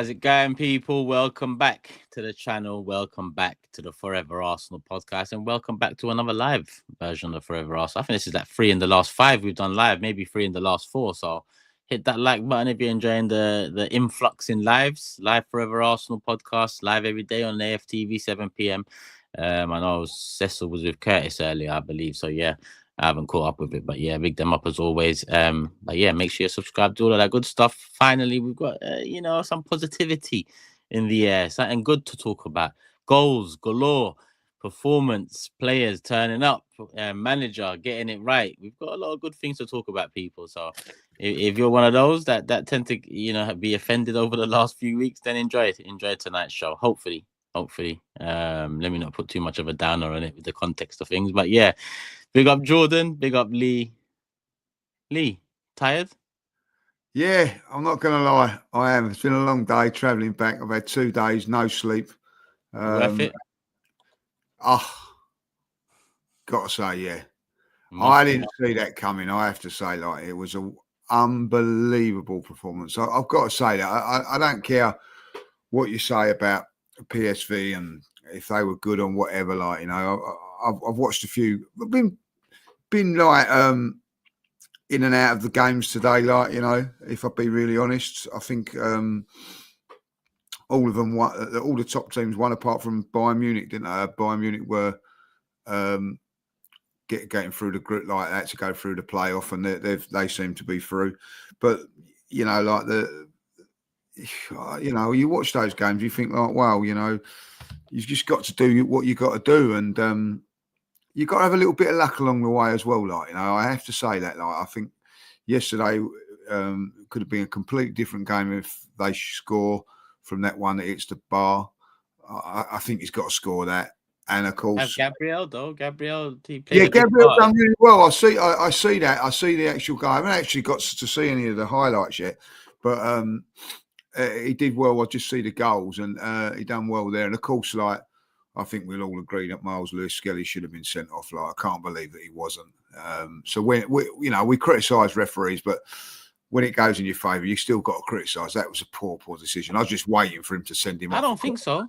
How's it going, people? Welcome back to the channel. Welcome back to the Fourever Arsenal podcast, and welcome back to another live version of Fourever Arsenal. I think this is like 3 in the last 5 we've done live, maybe 3 in the last 4. So hit that like button if you're enjoying the influx in lives. Live Fourever Arsenal podcast, live every day on AFTV 7 p.m. I know Cecil was with Curtis earlier, I believe. So yeah. I haven't caught up with it, but yeah, big them up as always. But yeah, make sure you subscribe to all of that good stuff. Finally, we've got some positivity in the air, something good to talk about. Goals galore, performance, players turning up, manager getting it right. We've got a lot of good things to talk about, people. So if you're one of those that tend to be offended over the last few weeks, then enjoy tonight's show. Hopefully. Let me not put too much of a downer on it with the context of things, but yeah. Big up Jordan, big up Lee. Lee, tired? Yeah, I'm not going to lie. I am. It's been a long day travelling back. I've had 2 days, no sleep. Worth it? Got to say, yeah. I didn't see that coming. I have to say, like, it was an unbelievable performance. I've got to say that. I don't care what you say about PSV and if they were good on whatever, like, I've watched a few. I've been like in and out of the games today, like, if I'd be really honest. I think all of them won, all the top teams won apart from Bayern Munich, didn't they? Bayern Munich were getting through the group like that to go through the playoff, and they seem to be through. But like you watch those games, you think like, wow, you've just got to do what you got to do, and you got to have a little bit of luck along the way as well. Like, I have to say that. Like, I think yesterday could have been a completely different game if they score from that one that hits the bar. I think he's got to score that. And of course, Gabriel, he played. Yeah, Gabriel done really well. I see that. I see the actual guy. I haven't actually got to see any of the highlights yet, but he did well. I just see the goals, and he done well there. And of course, like, I think we'll all agree that Miles Lewis-Skelly should have been sent off. Like, I can't believe that he wasn't. So when we criticise referees, but when it goes in your favour, you still got to criticise. That was a poor decision. I was just waiting for him to send him off. I don't think so.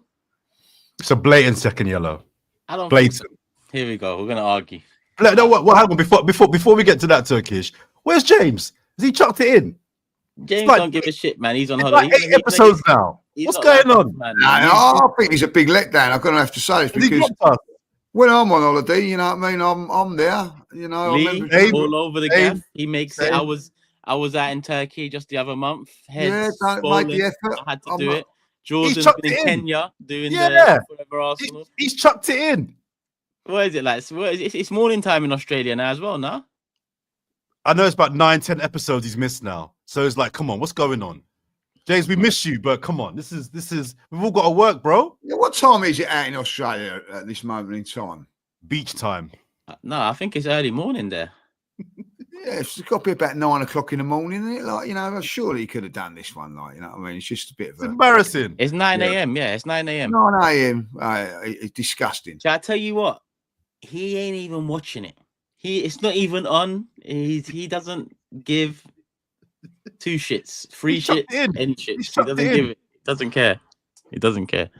It's a blatant second yellow. I don't blatant. Think so. Here we go. We're gonna argue. No, what happened before we get to that, Turkish? Where's James? Has he chucked it in? James don't give a shit, man. He's on holiday. Like 8 episodes now. What's going on? Man. I think he's a big letdown. I'm going to have to say this because when I'm on holiday, you know what I mean. I'm there. Lee, all over the gaff. He makes it. I was out in Turkey just the other month. Heads don't make the effort. I had to do it. Jordan's been in Kenya doing the Fourever Arsenal. He's chucked it in. What is it like? It's morning time in Australia now as well, no? I know it's about 9-10 episodes he's missed now. So it's like, come on, what's going on? James, we miss you, but come on. This is we've all got to work, bro. Yeah, what time is it out in Australia at this moment in time? Beach time. No, I think it's early morning there. Yeah, it's got to be about 9 o'clock in the morning, isn't it? Like, surely he could have done this one, like, what I mean? It's just a bit of embarrassing. It's 9 a.m. Yeah, it's 9 a.m. 9 a.m. It's disgusting. Shall I tell you what? He ain't even watching it. It's not even on. He doesn't give 2 shits, 3 shits, any shits. He doesn't give it. He doesn't care. He doesn't care.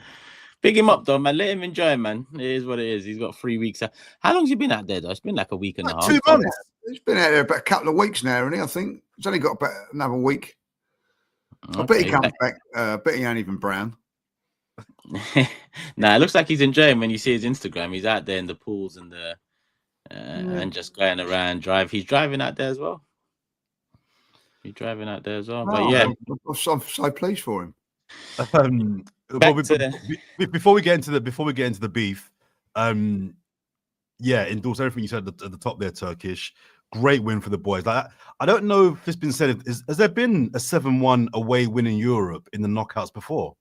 Pick him up though, man. Let him enjoy, man. It is what it is. He's got 3 weeks out. How long's he been out there though? It's been like a week and a half. 2 months. He's been out there about a couple of weeks now, hasn't he? I think he's only got about another week. I bet he comes back. I bet he ain't even brown. Nah, it looks like he's enjoying when you see his Instagram. He's out there in the pools and the and just going around He's driving out there as well. But yeah, I'm so pleased for him. Before we get into the beef, endorse everything you said at the top there, Turkish. Great win for the boys. Like, I don't know if it's been said. Has there been a 7-1 away win in Europe in the knockouts before?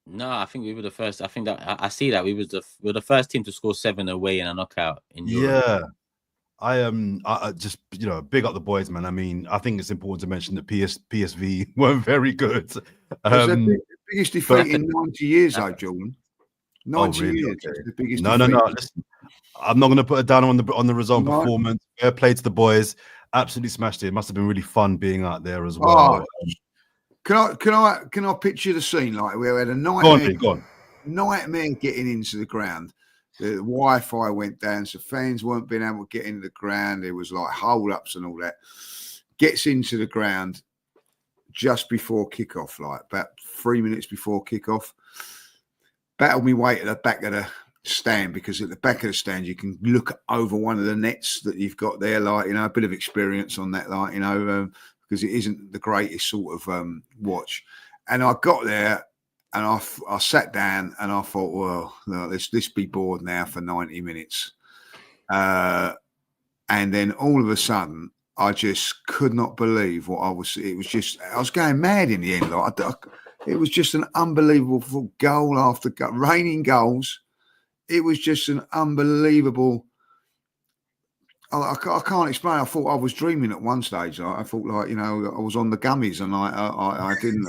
No, I think we were the first. I think that I see that we were the first team to score 7 away in a knockout in Europe. Yeah, I just big up the boys, man. I mean, I think it's important to mention that PSV weren't very good. The biggest defeat in 90 years, though, Jordan. 90 years. Okay. The biggest no. Listen, I'm not going to put it down on the result performance. Fair play to the boys. Absolutely smashed it. It must have been really fun being out there as well. Can I picture the scene? Like we had a nightmare getting into the ground. The Wi-Fi went down, so fans weren't being able to get into the ground. There was like hold-ups and all that. Gets into the ground just before kickoff, like about 3 minutes before kickoff. Battled me way at the back of the stand, because at the back of the stand you can look over one of the nets that you've got there, like, a bit of experience on that, like, because it isn't the greatest sort of watch. And I got there and I sat down and I thought, well, no, let's be bored now for 90 minutes. And then all of a sudden, I just could not believe what I was. It was just, I was going mad in the end. Like, it was just an unbelievable goal after goal, raining goals. It was just an unbelievable. I can't explain. I thought I was dreaming at one stage. I thought, like, I was on the gummies and I didn't.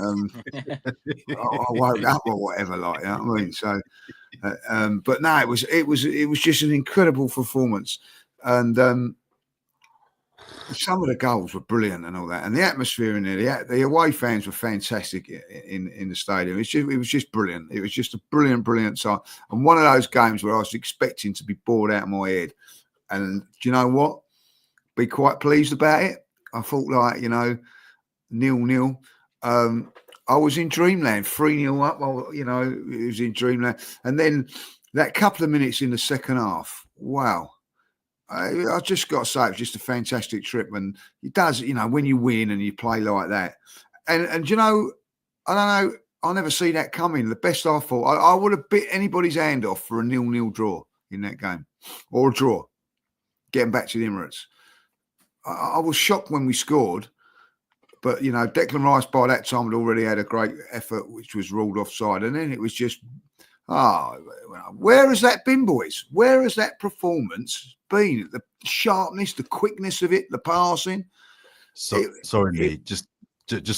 I woke up or whatever, like, you know what I mean. So, but no, it was just an incredible performance, and some of the goals were brilliant and all that, and the atmosphere in there. The away fans were fantastic in the stadium. It was just brilliant. It was just a brilliant time, and one of those games where I was expecting to be bored out of my head. And do you know what? Be quite pleased about it. I thought, like, 0-0. I was in dreamland, 3-0 up. It was in dreamland. And then that couple of minutes in the second half, wow. I just got to say, it was just a fantastic trip. And it does, when you win and you play like that. And I don't know, I never see that coming. The best I thought, I would have bit anybody's hand off for a 0-0 draw in that game, or a draw. Getting back to the Emirates, I was shocked when we scored, but Declan Rice by that time had already had a great effort, which was ruled offside, and then it was just, where has that been, boys? Where has that performance been? The sharpness, the quickness of it, the passing. Sorry, Lee. Just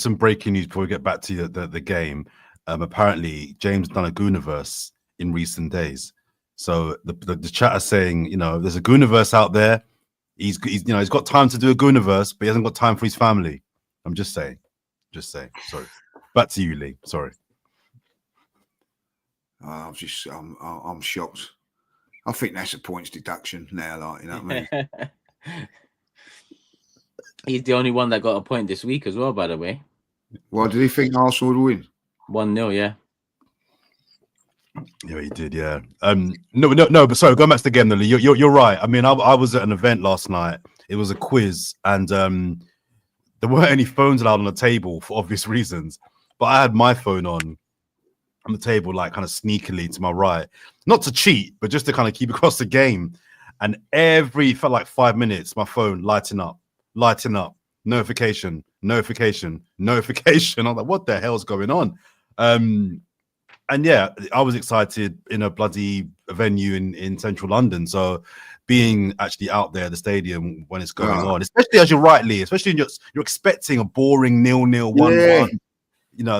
some breaking news before we get back to the game. Apparently, James done a Gooniverse in recent days. So the chat is saying, there's a Gooniverse out there. He's got time to do a Gooniverse, but he hasn't got time for his family. I'm just saying. Sorry. Back to you, Lee. Sorry. I'm shocked. I think that's a points deduction now, like, you know what I mean? He's the only one that got a point this week as well, by the way. Well, did he think Arsenal would win? 1-0, yeah. Yeah, he did. Yeah. No. But sorry, going back to the game, Lee. You're right. I mean, I was at an event last night. It was a quiz, and there weren't any phones allowed on the table for obvious reasons. But I had my phone on the table, like kind of sneakily to my right, not to cheat, but just to kind of keep across the game. And felt like 5 minutes, my phone lighting up, notification. I'm like, what the hell's going on? And yeah, I was excited in a bloody venue in central London. So being actually out there at the stadium when it's going on, especially as you're rightly, especially when you're expecting a boring 0-0, 1-1,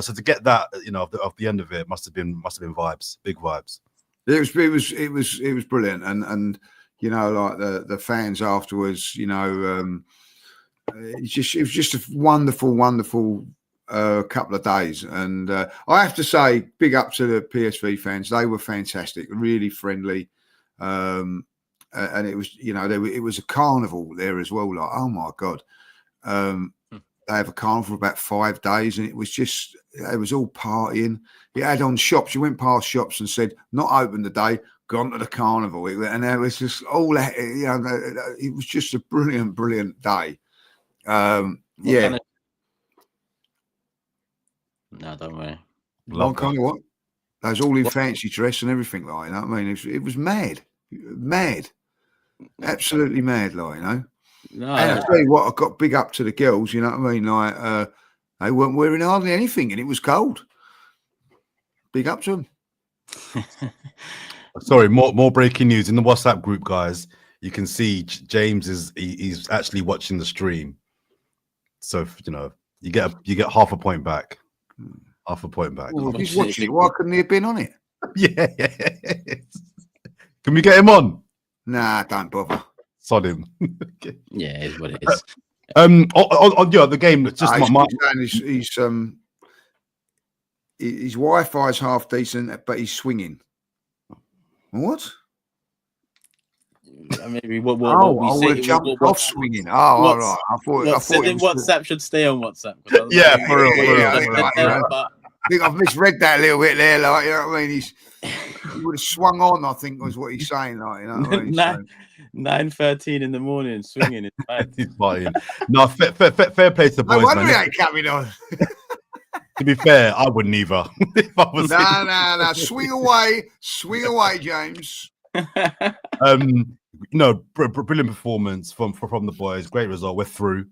so to get that, of the end of it must have been vibes, big vibes. It was brilliant. And like the fans afterwards, it was just a wonderful couple of days, and I have to say, big up to the PSV fans. They were fantastic, really friendly, and it was it was a carnival there as well. Like, oh my god, they have a carnival for about 5 days, and it was all partying. It had on shops. You went past shops and said, not open today, gone to the carnival, and there was just all that. It was just a brilliant day. No, don't worry. What kind of what? They was all in fancy dress and everything, like, I mean, it was mad, absolutely mad, like, No, and I tell you what, I got big up to the girls, you know what I mean? Like, they weren't wearing hardly anything, and it was cold. Big up to them. Sorry, more breaking news in the WhatsApp group, guys. You can see James he's actually watching the stream, so you get half a point back. Half a point back. Ooh, he's watching it. Why couldn't he have been on it? Yeah. Can we get him on? Nah, don't bother. Sod him. Yeah, it's what it is. On the game. Just he's his Wi-Fi's half decent, but he's swinging. What? Maybe what I we would say. have jumped off swinging. Oh, all right. I thought Sending WhatsApp should stay on WhatsApp. Yeah, for real. I think I've misread that a little bit there. Like, you know what I mean? He would have swung on, I think, was what he's saying. Like, you know what I mean? 9:13 in the morning, swinging. It's fine. He's fine. No, fair play to the boys, No wonder man. he ain't coming on. To be fair, I wouldn't either. If I was No. Swing away, James. No, brilliant performance from the boys. Great result. We're through.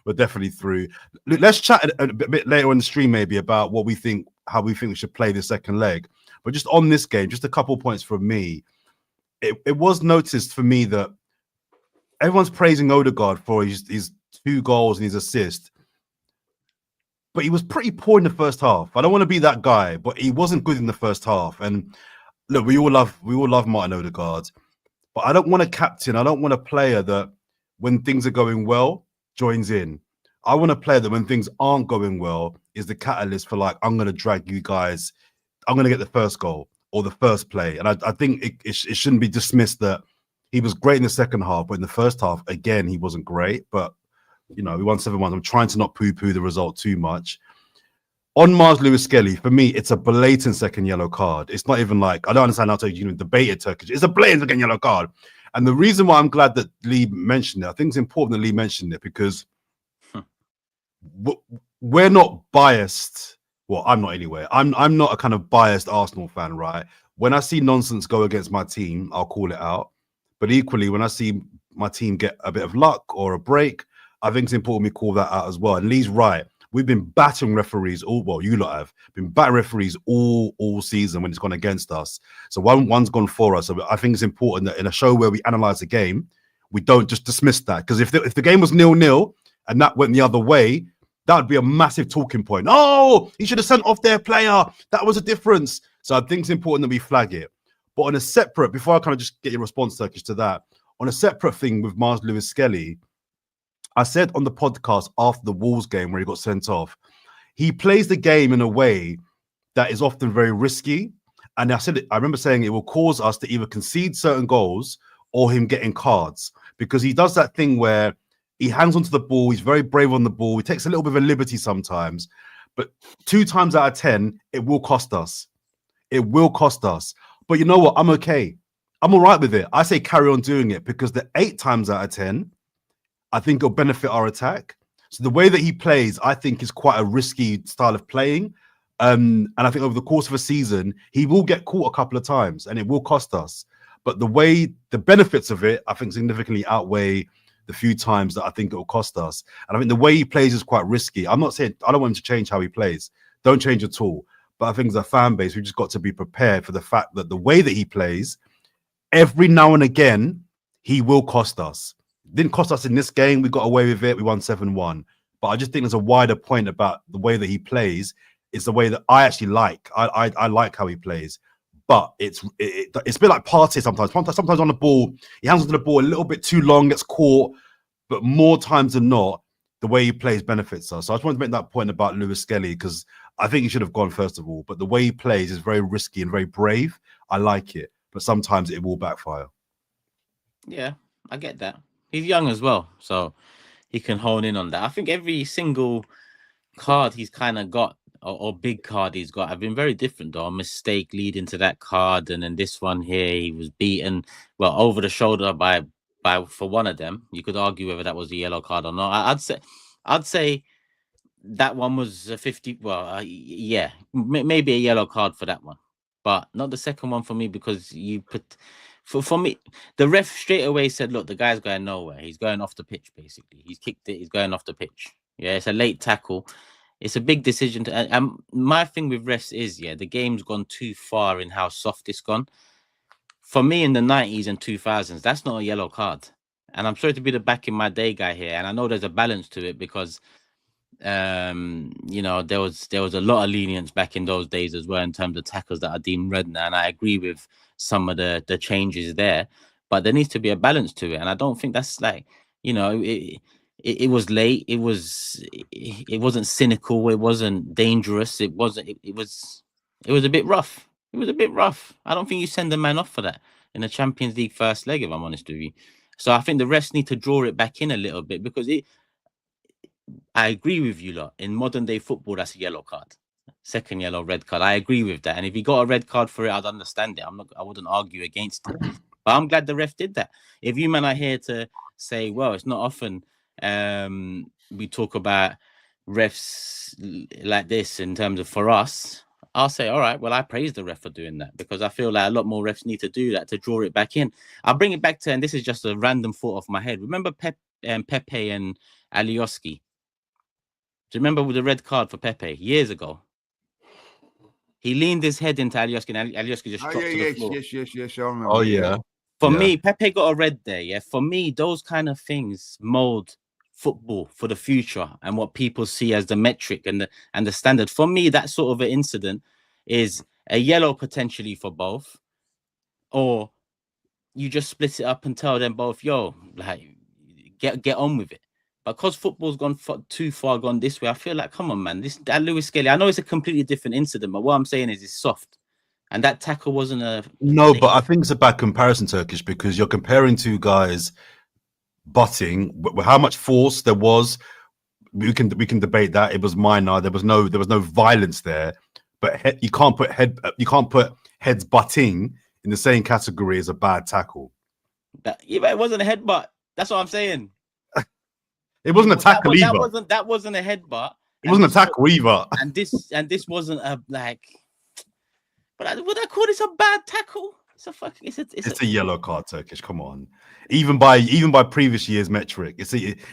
We're definitely through. Let's chat a bit later on the stream maybe about what we think, how we think we should play the second leg. But just on this game, just a couple points from me. It was noticed for me that everyone's praising Odegaard for his 2 goals and his assist. But he was pretty poor in the first half. I don't want to be that guy, but he wasn't good in the first half. And look, we all love Martin Odegaard. But I don't want a captain. I don't want a player that when things are going well, joins in. I want a player that when things aren't going well, is the catalyst for like, I'm going to drag you guys. I'm going to get the first goal or the first play. And I think it shouldn't be dismissed that he was great in the second half, but in the first half, again, he wasn't great. But, we won 7-1. I'm trying to not poo-poo the result too much. On Mars Lewis Skelly, for me, it's a blatant second yellow card. It's not even like, I don't understand how to debate it, Turkish. It's a blatant second yellow card. And the reason why I'm glad that Lee mentioned it, I think it's important that Lee mentioned it because we're not biased. Well, I'm not anyway. I'm not a kind of biased Arsenal fan, right? When I see nonsense go against my team, I'll call it out. But equally, when I see my team get a bit of luck or a break, I think it's important we call that out as well. And Lee's right. We've been battering referees you lot have been battering referees all season when it's gone against us. So one's gone for us. So I think it's important that in a show where we analyze the game, we don't just dismiss that. Because if the game was 0-0 and that went the other way, that would be a massive talking point. Oh, he should have sent off their player. That was a difference. So I think it's important that we flag it. But on a separate, before I kind of just get your response, Turkish, to that, on a separate thing with Mars Lewis Skelly, I said on the podcast after the Wolves game where he got sent off, he plays the game in a way that is often very risky. And I remember saying it will cause us to either concede certain goals or him getting cards, because he does that thing where he hangs onto the ball. He's very brave on the ball. He takes a little bit of a liberty sometimes, but 2 times out of 10, it will cost us. It will cost us. But you know what? I'm okay. I'm all right with it. I say carry on doing it because the 8 times out of 10, I think it'll benefit our attack. So the way that he plays, I think, is quite a risky style of playing. And I think over the course of a season, he will get caught a couple of times and it will cost us. But the benefits of it, I think, significantly outweigh the few times that I think it will cost us. And I think the way he plays is quite risky. I'm not saying I don't want him to change how he plays. Don't change at all. But I think as a fan base, we've just got to be prepared for the fact that the way that he plays, every now and again, he will cost us. Didn't cost us in this game. We got away with it. We won 7-1. But I just think there's a wider point about the way that he plays. It's the way that I actually like. I like how he plays. But it's a bit like Partey sometimes. Sometimes on the ball, he hangs onto the ball a little bit too long, gets caught. But more times than not, the way he plays benefits us. So I just wanted to make that point about Lewis Skelly because I think he should have gone first of all. But the way he plays is very risky and very brave. I like it. But sometimes it will backfire. Yeah, I get that. He's young as well, so he can hone in on that. I think every single card he's kind of got, or big card he's got, have been very different, though. A mistake leading to that card, and then this one here, he was beaten, well, over the shoulder by for one of them. You could argue whether that was a yellow card or not. I'd say that one was a 50. Well, yeah, maybe a yellow card for that one, but not the second one for me because you put. For me, the ref straight away said, look, the guy's going nowhere. He's going off the pitch, basically. He's kicked it. He's going off the pitch. Yeah, it's a late tackle. It's a big decision. And my thing with refs is, the game's gone too far in how soft it's gone. For me, in the 90s and 2000s, that's not a yellow card. And I'm sorry to be the back in my day guy here. And I know there's a balance to it because, there was a lot of lenience back in those days as well in terms of tackles that are deemed red now. And I agree with some of the changes there, but there needs to be a balance to it. And I don't think that's like, it was late. It wasn't cynical. It wasn't dangerous. It wasn't. It was a bit rough. It was a bit rough. I don't think you send a man off for that in the Champions League first leg, if I'm honest with you. So I think the refs need to draw it back in a little bit, because I agree with you lot. In modern day football, that's a yellow card. Second yellow, red card. I agree with that. And if he got a red card for it, I'd understand it. I wouldn't argue against it. But I'm glad the ref did that. If you men are here to say, well, it's not often we talk about refs like this in terms of for us, I'll say, all right, well, I praise the ref for doing that, because I feel like a lot more refs need to do that to draw it back in. I'll bring it back to, and this is just a random thought off my head. Remember Pepe and Alioski? Do you remember with the red card for Pepe years ago? He leaned his head into Alioski, and Alioski just dropped to the floor. Yes, I remember. Oh, yeah. For me, Pepe got a red there. Yeah, for me, those kind of things mold football for the future and what people see as the metric and the standard. For me, that sort of an incident is a yellow potentially for both, or you just split it up and tell them both, yo, like get on with it. But because football's gone too far gone this way, I feel like, come on, man, that Lewis Skelly, I know it's a completely different incident, but what I'm saying is it's soft. And that tackle wasn't a... No, but I think it's a bad comparison, Turkish, because you're comparing two guys butting. How much force there was, we can debate that. It was minor. There was no violence there. But you can't put heads butting in the same category as a bad tackle. Yeah, it wasn't a headbutt. That's what I'm saying. It wasn't a tackle either. That wasn't a headbutt. It wasn't a tackle either. And this wasn't a like. But would I call this a bad tackle? It's a yellow card, Turkish. Come on, even by previous year's metric,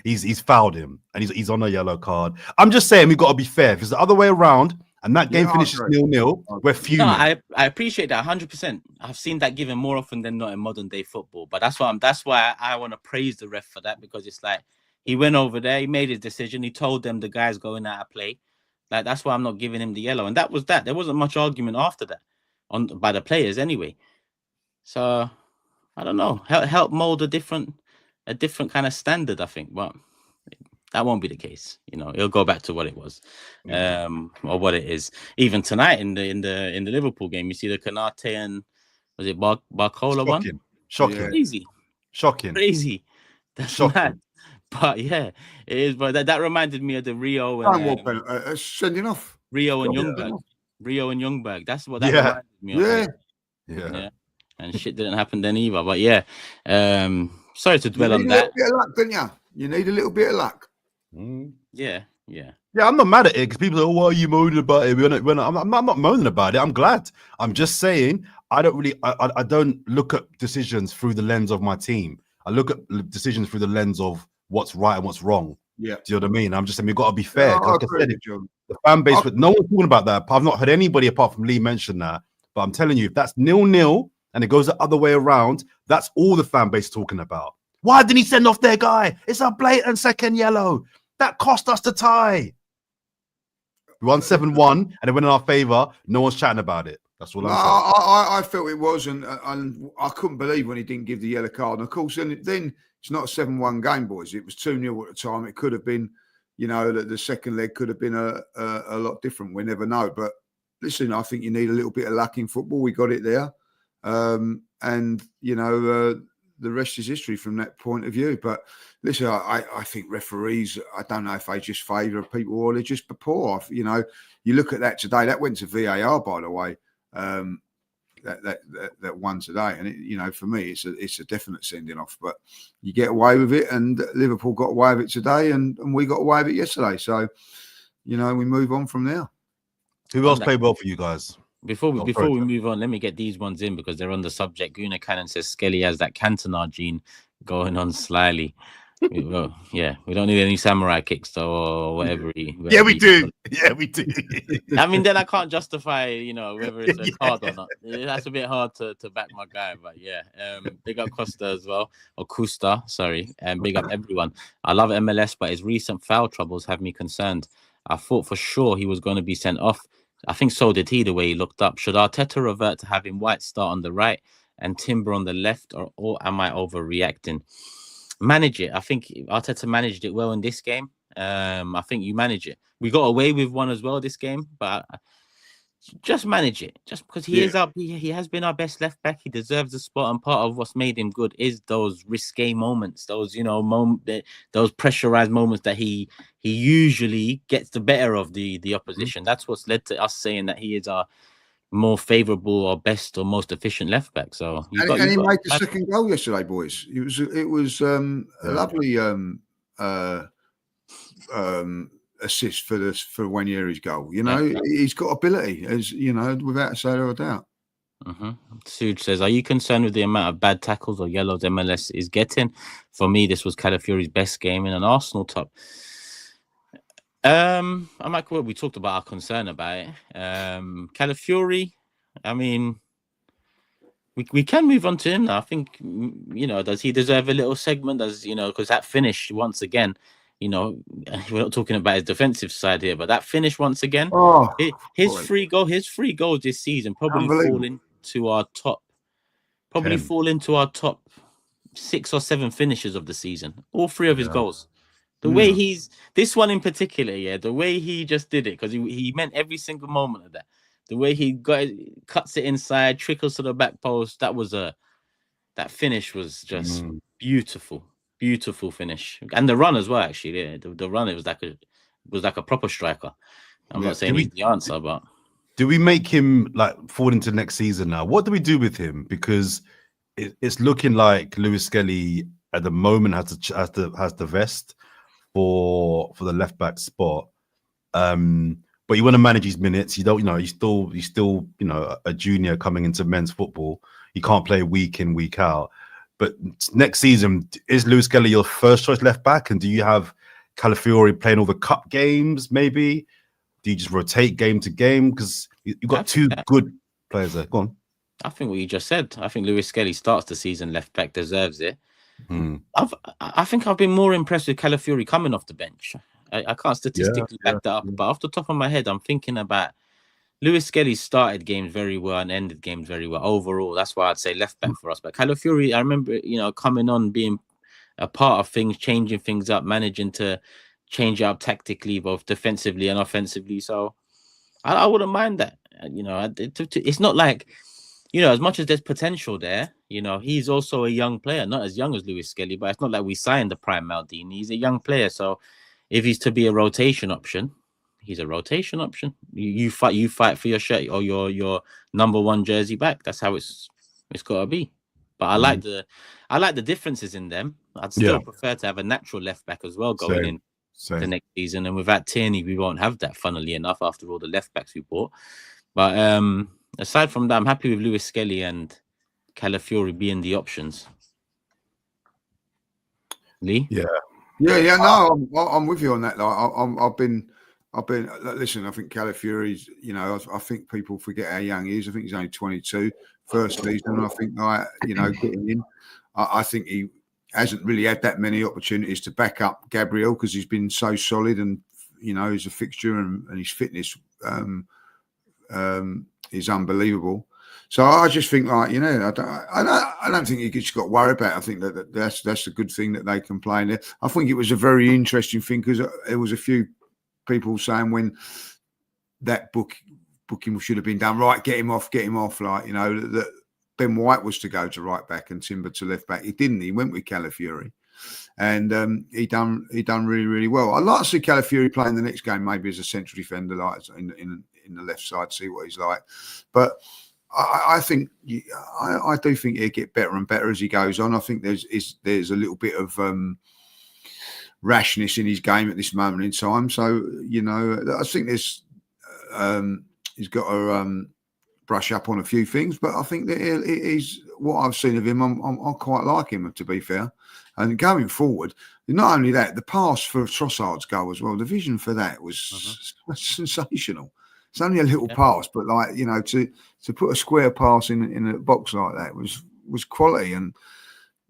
he's fouled him and he's on a yellow card. I'm just saying we've got to be fair. If it's the other way around and that game finishes 0-0, we're fuming. No, I appreciate that 100%. I've seen that given more often than not in modern day football. But that's why I want to praise the ref for that, because it's like he went over there, he made his decision, he told them the guy's going out of play. Like, that's why I'm not giving him the yellow, and that was that. There wasn't much argument after that by the players anyway. So I don't know. Help mold a different kind of standard, I think. But that won't be the case. You know, it'll go back to what it was, or what it is. Even tonight in the Liverpool game, you see the Kanate and was it Barcola one? Shocking, crazy, shocking, crazy. That's mad. But yeah, it is. But that reminded me of the Rio and sending off Rio and Ljungberg. Rio and Ljungberg. That's what that reminded me of. Yeah. And shit didn't happen then either. But yeah, sorry to dwell on that. A bit of luck, don't you? You need a little bit of luck. Yeah. I'm not mad at it because people say, "Oh, why are you moaning about it?" I'm not moaning about it. I'm glad. I'm just saying I don't look at decisions through the lens of my team. I look at decisions through the lens of what's right and what's wrong. Yeah. Do you know what I mean? I'm just saying we've got to be fair. Like I said, John. The fan base, but no one's talking about that. I've not heard anybody apart from Lee mention that. But I'm telling you, if that's 0-0 and it goes the other way around, that's all the fan base talking about. Why didn't he send off their guy? It's a blatant second yellow. That cost us the tie. We won 7-1 and it went in our favour. No one's chatting about it. That's all I'm saying. I felt it was, and I couldn't believe when he didn't give the yellow card. And of course, then it's not a 7-1 game, boys. It was 2-0 at the time. It could have been, you know, the second leg could have been a lot different. We never know. But listen, I think you need a little bit of luck in football. We got it there. And, you know, the rest is history from that point of view. But listen, I think referees, I don't know if they just favour people or they're just poor. You know, you look at that today. That went to VAR, by the way. That one today, and you know, for me, it's a definite sending off. But you get away with it, and Liverpool got away with it today, and we got away with it yesterday. So, you know, we move on from there. Who else played well for you guys? Before we move on, let me get these ones in because they're on the subject. Guna Cannon says Skelly has that Cantona gene going on slyly. Well, yeah, we don't need any samurai kicks though, or whatever. Yeah, we do. Yeah, we do. I mean, then I can't justify, you know, whether it's a card or not. That's a bit hard to back my guy, but yeah. Big up Costa as well, or Custa, sorry, and big up everyone. I love MLS, but his recent foul troubles have me concerned. I thought for sure he was going to be sent off. I think so did he, the way he looked up. Should Arteta revert to having White start on the right and Timber on the left, or am I overreacting? manage it. I think Arteta managed it well in this game. I think you manage it. We got away with one as well this game, but just manage it. Just because he is up, he has been our best left back. He deserves the spot, and part of what's made him good is those risque moments, those those pressurized moments that he usually gets the better of the opposition. That's what's led to us saying that he is our more favorable or best or most efficient left back. So he made the second goal yesterday, boys. It was a lovely assist for Wanyeri's goal. He's got ability, as without a shadow of a doubt. Suge says, are you concerned with the amount of bad tackles or yellows MLS is getting? For me, this was Calafiori's best game in an Arsenal top. We talked about our concern about it. Calafiori, I mean, we can move on to him now. I think, does he deserve a little segment? Because that finish once again, we're not talking about his defensive side here, but that finish once again, his free goals this season probably fall into our top 6 or 7 finishes of the season. All 3 of his goals. The way this one in particular, the way he just did it, because he meant every single moment of that. The way he cuts it inside, trickles to the back post. That finish was just beautiful. Beautiful finish, and the run as well. Actually, the run, it was like a proper striker. I'm not saying he's the answer, but do we make him forward into next season now? What do we do with him? Because it's looking like Lewis Skelly at the moment has the vest for the left back spot. But you want to manage his minutes. You don't, he's still a junior coming into men's football. He can't play week in, week out. But next season, is Lewis Skelly your first choice left back? And do you have Calafiori playing all the cup games, maybe? Do you just rotate game to game? Because you've got 2 good players there. Go on. I think what you just said. I think Lewis Skelly starts the season left back, deserves it. I think I've been more impressed with Calafiori coming off the bench. I can't statistically back that up, but off the top of my head, I'm thinking about Lewis Skelly started games very well and ended games very well overall. That's why I'd say left back for us. But Calafiori, I remember, coming on, being a part of things, changing things up, managing to change it up tactically, both defensively and offensively. So I wouldn't mind that. It's not like, as much as there's potential there, he's also a young player, not as young as Lewis Skelly, but it's not like we signed the prime Maldini. He's a young player. So if he's to be a rotation option, he's a rotation option. You fight for your shirt or your number 1 jersey back. That's how it's got to be. But I like the differences in them. I'd still prefer to have a natural left back as well going in the next season. And without Tierney, we won't have that, funnily enough, after all the left backs we bought. But aside from that, I'm happy with Lewis Skelly and Calafiori being the options. Lee? Yeah. No, I'm with you on that. I've been. Listen, I think Calafiori's. I think people forget how young he is. I think he's only 22, first season. I think, getting in. I think he hasn't really had that many opportunities to back up Gabriel because he's been so solid and he's a fixture and his fitness is unbelievable. So I just think, I don't think you just got to worry about it. I think that's a good thing that they can play in there. I think it was a very interesting thing because there was a few people saying when that booking should have been done, right, get him off, that Ben White was to go to right back and Timber to left back. He didn't. He went with Calafiori, and he done really, really well. I'd like to see Calafiori playing the next game, maybe as a central defender, like in the left side, see what he's like. But I think I do think he'll get better and better as he goes on. I think there's a little bit of rashness in his game at this moment in time. So I think he's got to brush up on a few things. But I think that he's what I've seen of him. I quite like him, to be fair. And going forward, not only that, the pass for Trossard's goal as well. The vision for that was sensational. It's only a little pass, but to put a square pass in a box like that was quality. And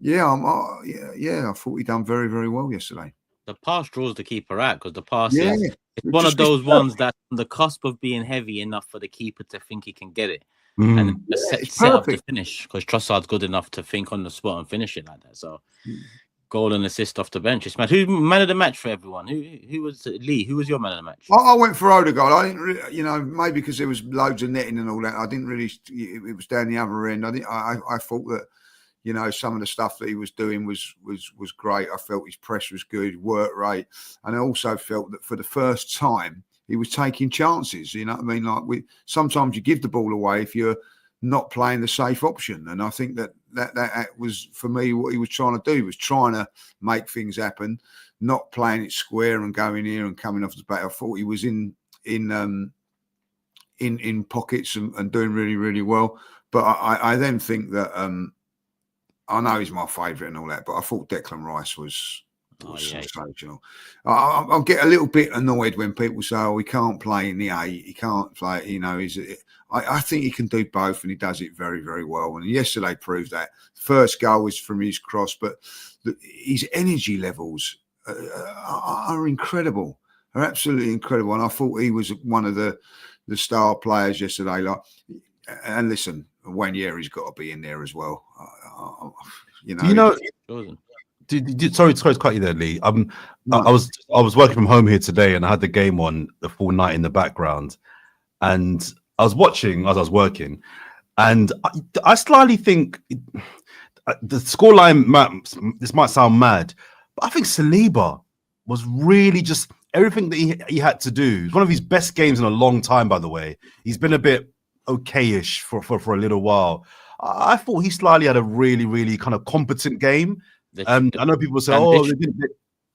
I thought he done very, very well yesterday. The pass draws the keeper out because the pass is one of those ones that's on the cusp of being heavy enough for the keeper to think he can get it and set up the finish because Trossard's good enough to think on the spot and finish it like that. So goal and assist off the bench. It's mad. Who's man of the match for everyone? Who was Lee? Who was your man of the match? I went for Odegaard. I didn't really, maybe because there was loads of netting and all that. I didn't really. It was down the other end. I thought that, some of the stuff that he was doing was great. I felt his press was good, work rate, and I also felt that for the first time he was taking chances. You know what I mean? Like sometimes you give the ball away if you're not playing the safe option, and I think that was for me what he was trying to do. He was trying to make things happen, not playing it square and going here and coming off the back. I thought he was in pockets and doing really, really well. But I then think that I know he's my favourite and all that, but I thought Declan Rice was sensational. I get a little bit annoyed when people say, "Oh, he can't play in the 8. He can't play." I think he can do both, and he does it very, very well. And yesterday proved that. First goal was from his cross, but his energy levels are incredible. Are absolutely incredible. And I thought he was one of the star players yesterday. And listen, Wanyeri's got to be in there as well. Sorry to cut you there, Lee. No. I was working from home here today, and I had the game on the full night in the background, and I was watching as I was working, and I slightly think the scoreline. This might sound mad, but I think Saliba was really just everything that he had to do. It's one of his best games in a long time, by the way. He's been a bit okayish for a little while. I thought he slightly had a really, really kind of competent game. I know people say, "Oh, they didn't."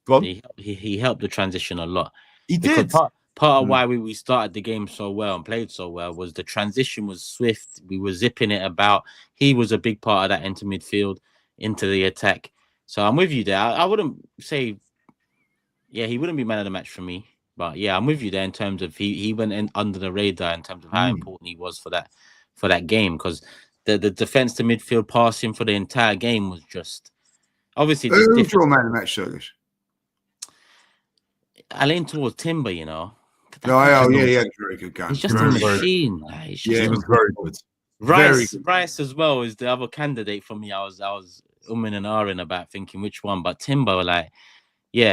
Go on. He helped the transition a lot. He did. Part of why we started the game so well and played so well was the transition was swift. We were zipping it about. He was a big part of that into midfield, into the attack. So I'm with you there. I wouldn't say, he wouldn't be man of the match for me. But yeah, I'm with you there in terms of he went in under the radar in terms of how important he was for that game, because the defense to midfield passing for the entire game was just obviously. Who's your man of the match, Sergis? I lean towards Timber, he had a very good game. He's just a machine. He was very good. Rice as well is the other candidate for me. I was umming and ahhing about thinking which one, but Timber,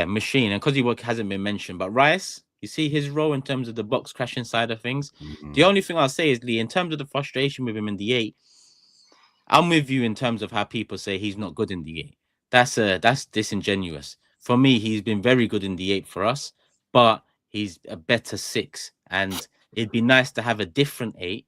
machine. And because he hasn't been mentioned, but Rice, you see his role in terms of the box crashing side of things. Mm-hmm. The only thing I'll say is, Lee, in terms of the frustration with him in the 8, I'm with you in terms of how people say he's not good in the 8. That's disingenuous. For me, he's been very good in the 8 for us, but he's a better 6. And it'd be nice to have a different 8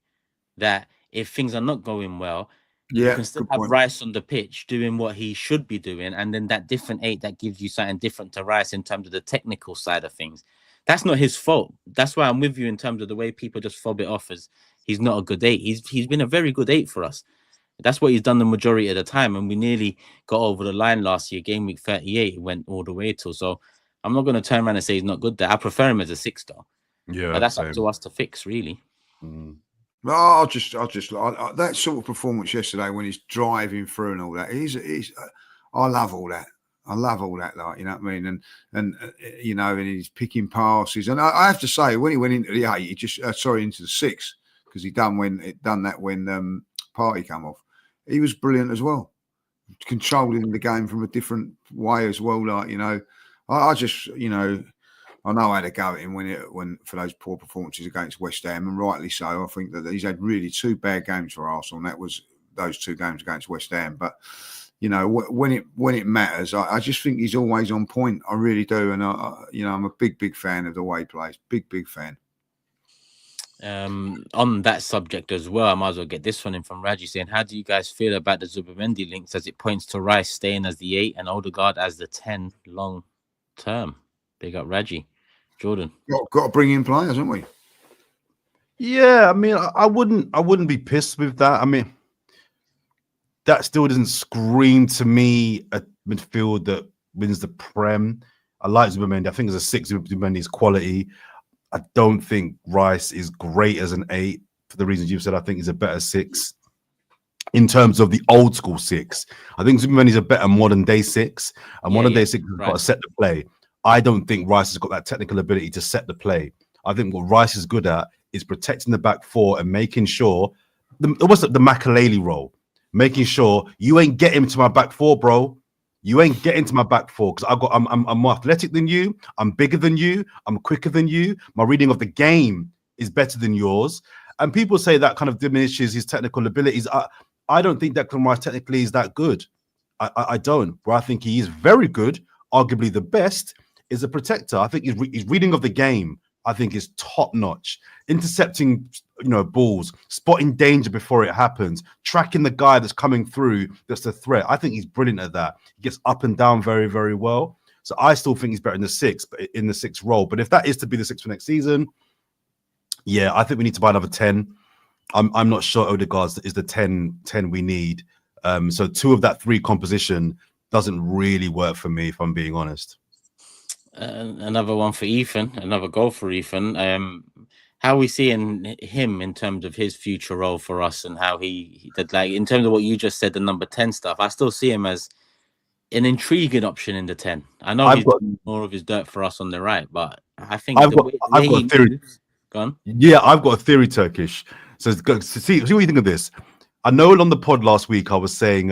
that if things are not going well, you can still have Rice on the pitch doing what he should be doing. And then that different 8 that gives you something different to Rice in terms of the technical side of things. That's not his fault. That's why I'm with you in terms of the way people just fob it off as he's not a good 8. He's been a very good 8 for us. That's what he's done the majority of the time. And we nearly got over the line last year. Game week 38, it went all the way to. So I'm not going to turn around and say he's not good there. I prefer him as a 6 star. Yeah, but that's up to us to fix, really. Well, I'll just that sort of performance yesterday when he's driving through and all that. I love all that. I love all that, you know what I mean? And he's picking passes. And I have to say, when he went into the 8, he just into the 6, because he done that when Party come off. He was brilliant as well, controlling the game from a different way as well. I just, I know I had a go at him when for those poor performances against West Ham, and rightly so. I think that he's had really 2 bad games for Arsenal, and that was those 2 games against West Ham. But when it matters, I just think he's always on point. I really do, and I'm a big fan of the way he plays. Big fan. On that subject as well, I might as well get this one in from Raji saying, how do you guys feel about the Zubimendi links as it points to Rice staying as the 8 and Odegaard as the 10 long term? Big up Raji. Jordan. Got to bring in players, haven't we? Yeah, I mean, I wouldn't be pissed with that. I mean, that still doesn't scream to me a midfield that wins the Prem. I like Zubimendi. I think as a 6, Zubimendi's quality. I don't think Rice is great as an 8 for the reasons you've said. I think he's a better 6 in terms of the old school 6. I think Zubimendi's a better modern day 6. And modern day 6 has got to set the play. I don't think Rice has got that technical ability to set the play. I think what Rice is good at is protecting the back 4 and making sure almost like the Makaleli role, making sure you ain't getting to my back 4, bro. You ain't getting to my back four because I'm more athletic than you. I'm bigger than you. I'm quicker than you. My reading of the game is better than yours. And people say that kind of diminishes his technical abilities. I don't think Declan Rice technically is that good. I don't. But I think he is very good. Arguably the best is a protector. I think his reading of the game, I think, is top notch. Intercepting, balls, spotting danger before it happens, tracking the guy that's coming through that's a threat. I think he's brilliant at that. He gets up and down very, very well. So I still think he's better in the sixth role. But if that is to be the sixth for next season, yeah, I think we need to buy another 10. I'm not sure Odegaard is the 10 we need. So 2 of that 3 composition doesn't really work for me, if I'm being honest. Another one for Ethan, another goal for Ethan. How are we seeing him in terms of his future role for us, and how he did, like, in terms of what you just said, the number 10 stuff? I still see him as an intriguing option in the 10. I know he's doing more of his dirt for us on the right, but I think I've got a theory. Go on. Yeah, I've got a theory, Turkish. So see what you think of this. I know on the pod last week I was saying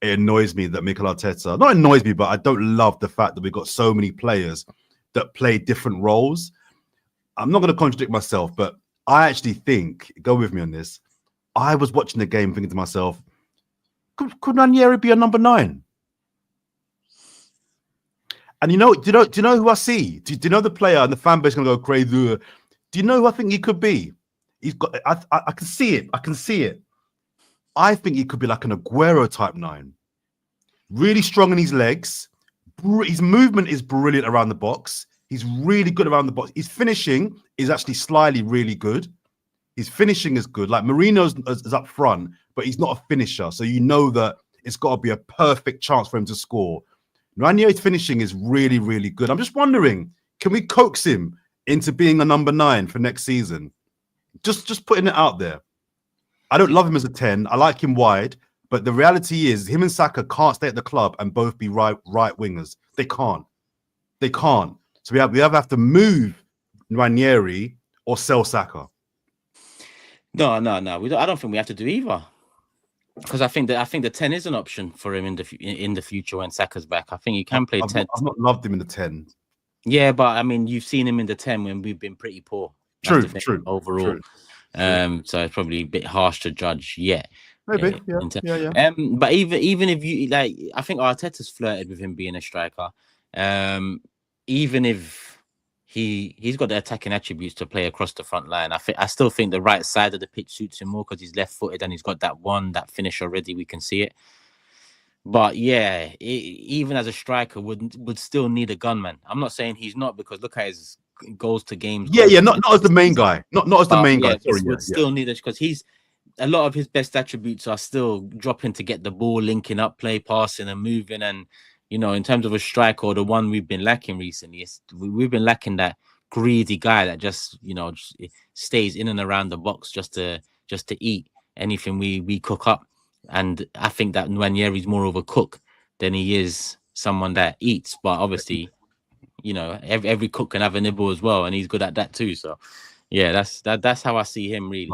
it annoys me that Mikel Arteta, not annoys me, but I don't love the fact that we've got so many players that play different roles. I'm not going to contradict myself, but I actually think, go with me on this, I was watching the game thinking to myself, could Ranieri be a number 9? And do you know who I see? Do you know the player, and the fan base is going to go crazy? Do you know who I think he could be? He's got. I can see it. I can see it. I think he could be like an Aguero type 9. Really strong in his legs. His movement is brilliant around the box. He's really good around the box. His finishing is actually slyly really good. His finishing is good. Like Mourinho's is up front, but he's not a finisher. So you know that it's got to be a perfect chance for him to score. Ranieri's finishing is really, really good. I'm just wondering, can we coax him into being a number 9 for next season? Just putting it out there. I don't love him as a 10. I like him wide, but the reality is him and Saka can't stay at the club and both be right wingers. They can't. So we have to move Ranieri or sell Saka. No. I don't think we have to do either, because I think the 10 is an option for him in the future when Saka's back. I think you can play 10. I've not loved him in the 10. Yeah, but I mean, you've seen him in the 10 when we've been pretty poor. True. Overall. So it's probably a bit harsh to judge. Yeah. Maybe. Yeah. But even if you like, I think Arteta's flirted with him being a striker. Even if he's got the attacking attributes to play across the front line, I still think the right side of the pitch suits him more because he's left-footed and he's got that finish already. We can see it. But yeah, even as a striker, would still need a gunman. I'm not saying he's not, because look at his goals to games. Yeah, not as the main guy. Not as the main guy. Sorry, would still need it, because a lot of his best attributes are still dropping to get the ball, linking up, play, passing, and moving. And in terms of a striker, the one we've been lacking recently, we've been lacking that greedy guy that just stays in and around the box just to eat anything we cook up. And I think that Nwaneri's more of a cook than he is someone that eats. But obviously, every cook can have a nibble as well, and he's good at that too. So yeah, that's how I see him, really.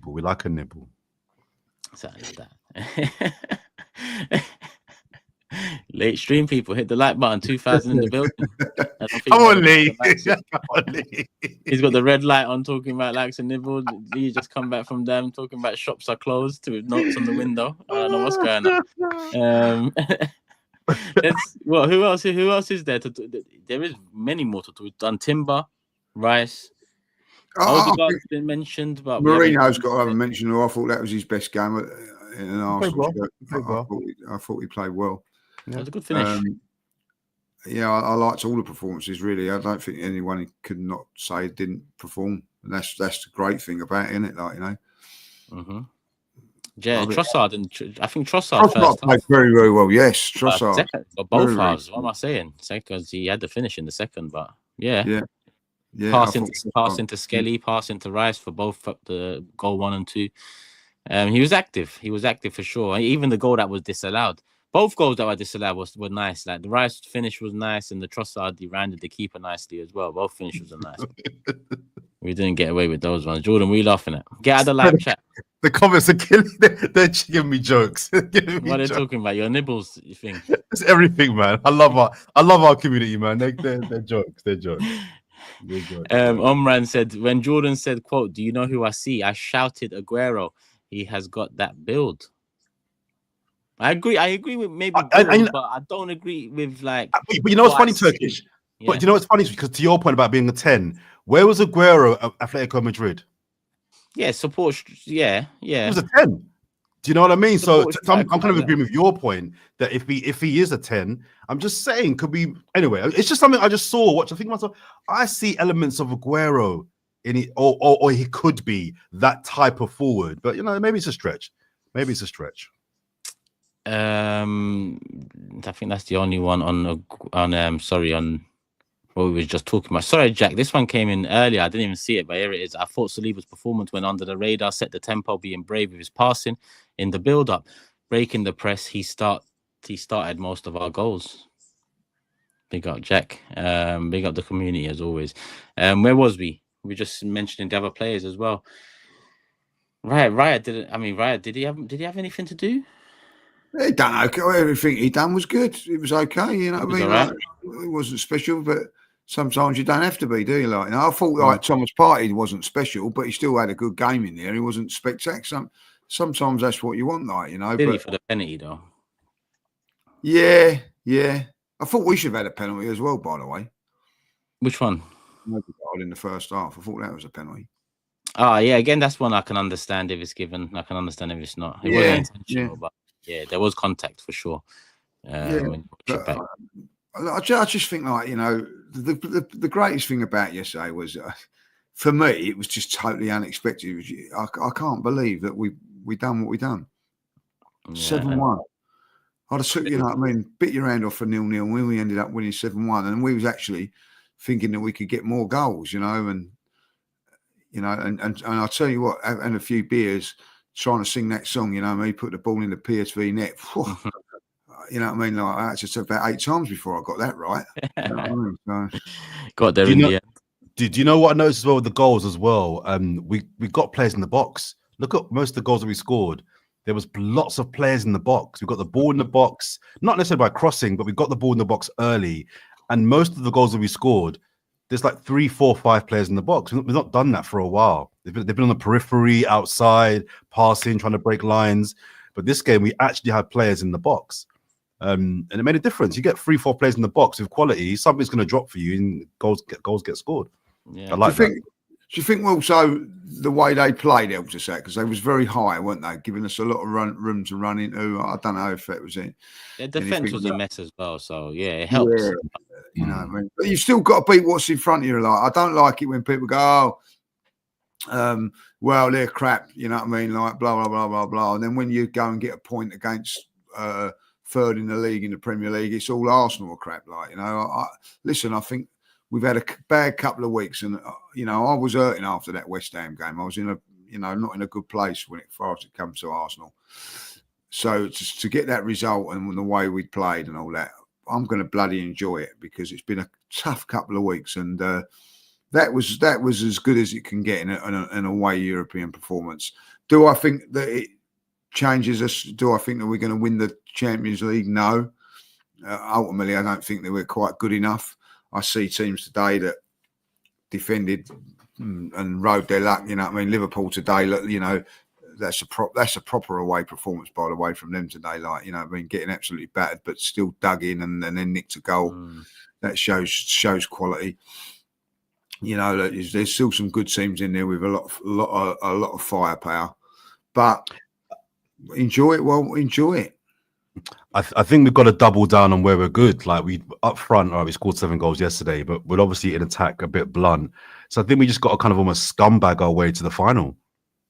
We like a nibble. Something like that. Late stream people, hit the like button. 2,000 in the building. Come on, Lee. He's got the red light on, talking about likes and nibbles. Lee just come back from them talking about shops are closed with notes on the window. I don't know what's going on. Who else is there? There is many more to do. We've done Timber, Rice. Odegaard's been mentioned, but Mourinho's got to have a mention. I thought that was his best game in an Arsenal shirt. I thought he played well. That was a good finish. I liked all the performances, really. I don't think anyone could not say didn't perform. And that's the great thing about it, isn't it? Mm-hmm. Yeah, Trossard, and I think Trossard played very, very well. Yes, Trossard. Both halves. What am I saying? Because he had the finish in the second, but yeah. Pass into Skelly, pass into Rice for both the goal 1 and 2. He was active. He was active for sure. Even the goal that was disallowed. Both goals that were disallowed were nice. Like the Rice finish was nice, and the Trossard, he rounded the keeper nicely as well. Both finishes are nice. We didn't get away with those ones. Jordan, what are you laughing at? Get out of the live chat. The comments are killing. They're giving me jokes. What are they talking about? Your nibbles thing. It's everything, man. I love our community, man. They're jokes. They're jokes. Omran said, when Jordan said, quote, "Do you know who I see?" I shouted Aguero. He has got that build. I agree with maybe build, but I don't agree with like. But you know what's funny, Turkish? Yeah. But you know what's funny? Because to your point about being a 10, where was Aguero at Atletico Madrid? Yeah, support. Yeah. He was a 10. Do you know what I mean? Support, so I'm kind of agreeing with your point that if he is a 10, I'm just saying could be anyway. It's just something I just saw. I think to myself, I see elements of Aguero in it, or he could be that type of forward. But you know, maybe it's a stretch. I think that's the only one on what we were just talking about. Sorry, Jack. This one came in earlier. I didn't even see it, but here it is. I thought Saliba's performance went under the radar, set the tempo, being brave with his passing in the build-up, breaking the press. He started most of our goals. Big up, Jack. Big up the community as always. Where was we? We just mentioning the other players as well. Raya did he have anything to do? He done okay. Everything he done was good. It was okay. You know what I mean? Right. It wasn't special, but sometimes you don't have to be, do you? Like, I thought like Thomas Partey wasn't special, but he still had a good game in there. He wasn't spectacular. Sometimes that's what you want, like, you know. But for the penalty, though. Yeah. I thought we should have had a penalty as well, by the way. Which one? In the first half. I thought that was a penalty. Oh, yeah. Again, that's one I can understand if it's given. I can understand if it's not. It wasn't intentional, but yeah, there was contact for sure. I just think, like, you know, the greatest thing about yesterday was, for me, it was just totally unexpected. I can't believe that we done what we done. 7-1. I'd have took, you know what I mean, bit your hand off for 0-0 when we ended up winning 7-1, and we was actually thinking that we could get more goals, you know, and I'll tell you what, and a few beers, trying to sing that song, you know, me put the ball in the PSV net. You know what I mean? Like, I actually took about 8 times before I got that right. You know what I mean? Got there in the end. Did you know what I noticed as well with the goals as well? We got players in the box. Look at most of the goals that we scored. There was lots of players in the box. We got the ball in the box, not necessarily by crossing, but we got the ball in the box early. And most of the goals that we scored, there's like 3, 4, 5 players in the box. We've not done that for a while. They've been on the periphery, outside, passing, trying to break lines. But this game, we actually had players in the box. And it made a difference. You get 3, 4 players in the box with quality, something's going to drop for you and goals get scored. Yeah. I like that. Do you think also the way they played helped us out? Because they was very high, weren't they? Giving us a lot of room to run into. I don't know if that was it. Their defence was a mess as well. So, yeah, it helps. Yeah, you know what I mean? But you've still got to beat what's in front of you. Like, I don't like it when people go, well, they're crap. You know what I mean? Like, blah, blah, blah, blah, blah. And then when you go and get a point against third in the league, in the Premier League, it's all Arsenal crap. Like, you know, listen, I think we've had a bad couple of weeks, and you know, I was hurting after that West Ham game. I was in not in a good place when it comes to Arsenal. So to get that result and the way we played and all that, I'm going to bloody enjoy it, because it's been a tough couple of weeks, and that was as good as it can get in an away European performance. Do I think that it changes us? Do I think that we're going to win the Champions League? No. Ultimately, I don't think that we're quite good enough. I see teams today that defended and rode their luck. You know what I mean? Liverpool today, you know, that's a proper away performance, by the way, from them today. Like, you know what I mean? Getting absolutely battered, but still dug in and then nicked a goal. That shows quality. You know, there's still some good teams in there with a lot of firepower. But enjoy it. Well, enjoy it. I think we've got to double down on where we're good. Like, we up front, we scored 7 goals yesterday, but we're obviously in attack a bit blunt. So I think we just got to kind of almost scumbag our way to the final.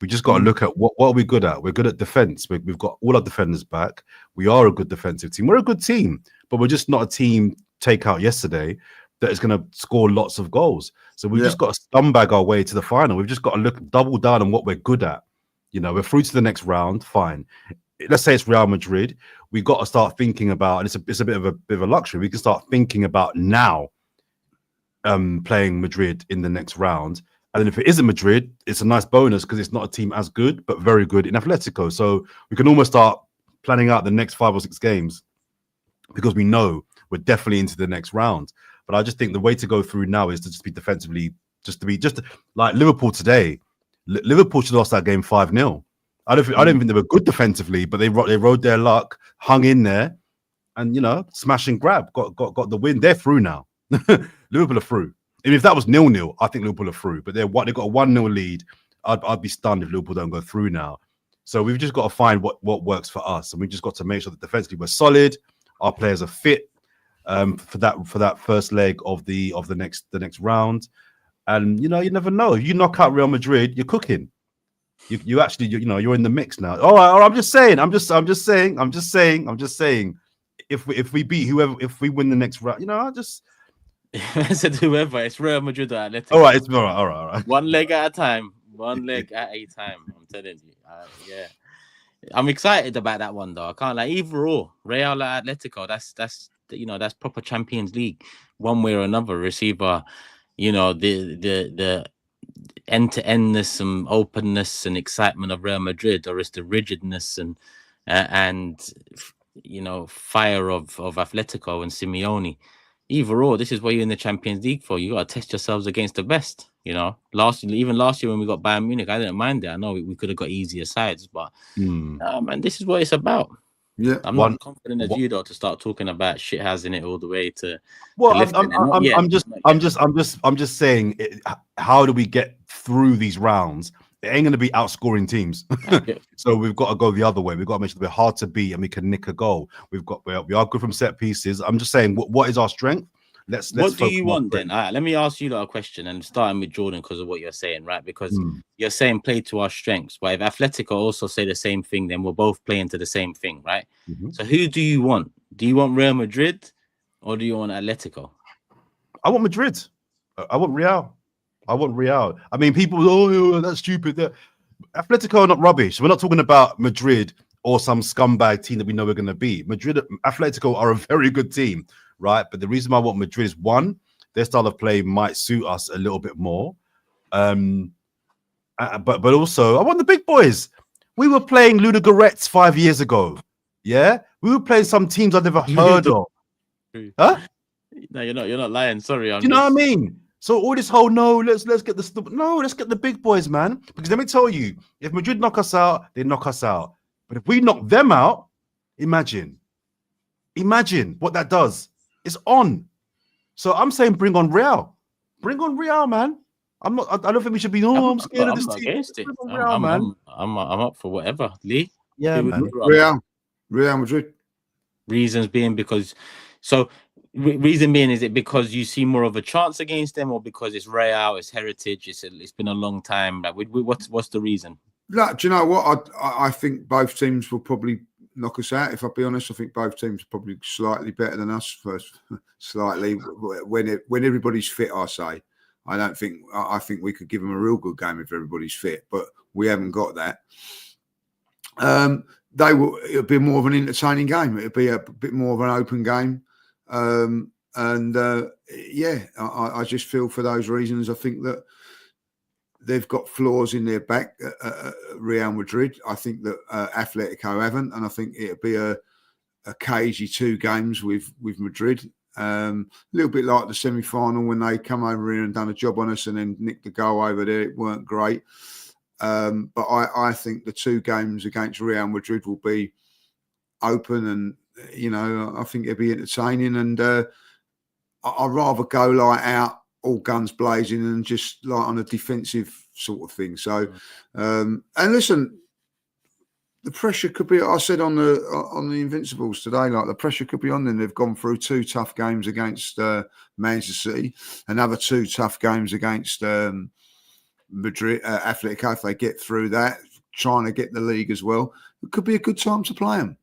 We just got to look at what are we good at. We're good at defense. We've got all our defenders back. We are a good defensive team. We're a good team, but we're just not a team take out yesterday that is going to score lots of goals. So we've just got to scumbag our way to the final. We've just got to double down on what we're good at. You know, we're through to the next round. Fine. Let's say it's Real Madrid. We've got to start thinking about, and it's a bit of a luxury. We can start thinking about now playing Madrid in the next round And then if it isn't Madrid, it's a nice bonus because it's not a team as good, but very good in Atletico. So we can almost start planning out the next 5 or 6 games because we know we're definitely into the next round. But I just think the way to go through now is to just be defensively, just like Liverpool today. Liverpool should have lost that game 5-0. I don't think they were good defensively, but they rode their luck, hung in there, and smash and grab, got the win. They're through now. Liverpool are through. And if that was 0-0, I think Liverpool are through. But they got a 1-0 lead. I'd be stunned if Liverpool don't go through now. So we've just got to find what works for us, and we just got to make sure that defensively we're solid. Our players are fit for that first leg of the next round. And you never know. If you knock out Real Madrid, you're cooking. You actually you're in the mix now. All right, I'm just saying. If we beat whoever, if we win the next round, I just. I said whoever, it's Real Madrid or Atletico. All right, it's all right. One leg at a time. One leg at a time. I'm telling you. Yeah. I'm excited about that one though. I can't either or. Real or Atletico. That's proper Champions League. One way or another. Receiver, the end-to-endness and openness and excitement of Real Madrid, or it's the rigidness and fire of Atletico and Simeone. Either or, this is what you're in the Champions League for. You got to test yourselves against the best. Last year when we got Bayern Munich, I didn't mind it. I know we could have got easier sides, but man, this is what it's about. Yeah, I'm not confident as you though to start talking about shit has in it all the way to. Well, I'm just saying, how do we get through these rounds? It ain't going to be outscoring teams. So we've got to go the other way. We've got to make sure we're hard to beat and we can nick a goal. We are good from set pieces. I'm just saying, what is our strength? What do you want then? Let me ask you a question, and starting with Jordan because of what you're saying, right? Because you're saying play to our strengths. But if Atletico also say the same thing, then we're both playing to the same thing, right? So who do you want? Do you want Real Madrid or do you want Atletico? I want Madrid. I want Real. I mean, people, that's stupid. Atletico are not rubbish. We're not talking about Madrid or some scumbag team that we know we're going to beat. Atletico are a very good team, right? But the reason why I want Madrid is, one, their style of play might suit us a little bit more. But also, I want the big boys. We were playing Ludogorets 5 years ago. Yeah? We were playing some teams I've never heard of. Huh? No, you're not lying. Sorry. Do you know what I mean? So all this whole let's get let's get the big boys, man. Because let me tell you, if Madrid knock us out, they knock us out. But if we knock them out, imagine what that does. It's on. So I'm saying bring on Real. Bring on Real, man. I don't think we should be. I'm scared of this team. Against it. I'm up for whatever. Lee? Yeah, man. Real Madrid. Reasons being because is it because you see more of a chance against them, or because it's Real, it's heritage, it's been a long time? Like, what's the reason? No, do you know what? I think both teams will probably knock us out. If I'll be honest, I think both teams are probably slightly better than us. Slightly when everybody's fit, I say. I think we could give them a real good game if everybody's fit, but we haven't got that. It'll be more of an entertaining game. It'll be a bit more of an open game. I just feel for those reasons. I think that they've got flaws in their back, Real Madrid. I think that Atletico haven't, and I think it'll be a cagey 2 games with Madrid. A little bit like the semi-final when they come over here and done a job on us and then nicked the goal over there. It weren't great. But I think the 2 games against Real Madrid will be open, and I think it'll be entertaining. And I'd rather go out all guns blazing and just on a defensive sort of thing. So, and listen, the pressure could be. I said on the Invincibles today, the pressure could be on them. They've gone through 2 tough games against Manchester City, another 2 tough games against Madrid, Atletico. If they get through that, trying to get the league as well, it could be a good time to play them.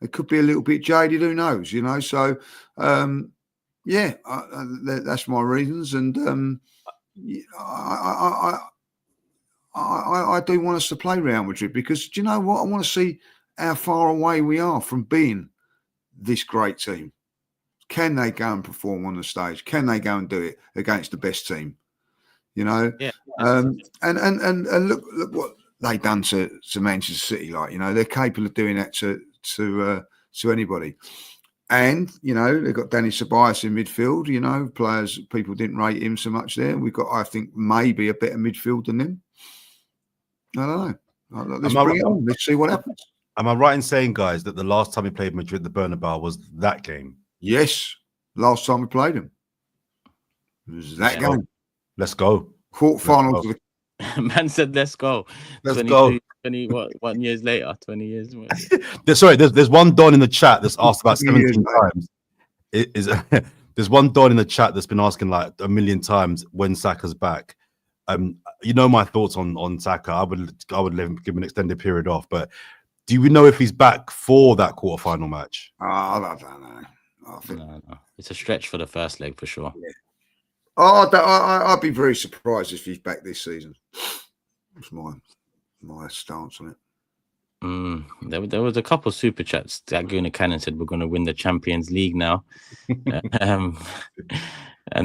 It could be a little bit jaded. Who knows? So that's my reasons, and I do want us to play Real Madrid because do you know what? I want to see how far away we are from being this great team. Can they go and perform on the stage? Can they go and do it against the best team? Yeah. And look what they done to Manchester City. Like, you know, they're capable of doing that to anybody. And, you know, they've got Danny Ceballos in midfield, you know, players, people didn't rate him so much there. We've got, I think, maybe a better midfield than them. I don't know. Let's bring it on. Let's see what happens. Am I right in saying, guys, that the last time we played Madrid, the Bernabeu, was that game? Yes. Last time we played them. It was that game. Let's go. Quarterfinals. Man said, let's go. Let's go. 1 years later, 20 years. There's one Don in the chat that's asked about 17 times. There's one Don in the chat that's been asking like 1 million times when Saka's back. You know my thoughts on Saka. I would let him give him an extended period off, but do we know if he's back for that quarterfinal match? I don't know. No. It's a stretch for the first leg for sure. Yeah. I'd be very surprised if he's back this season. That's my stance on it. There was a couple of super chats that Guna Cannon said we're going to win the Champions League now. And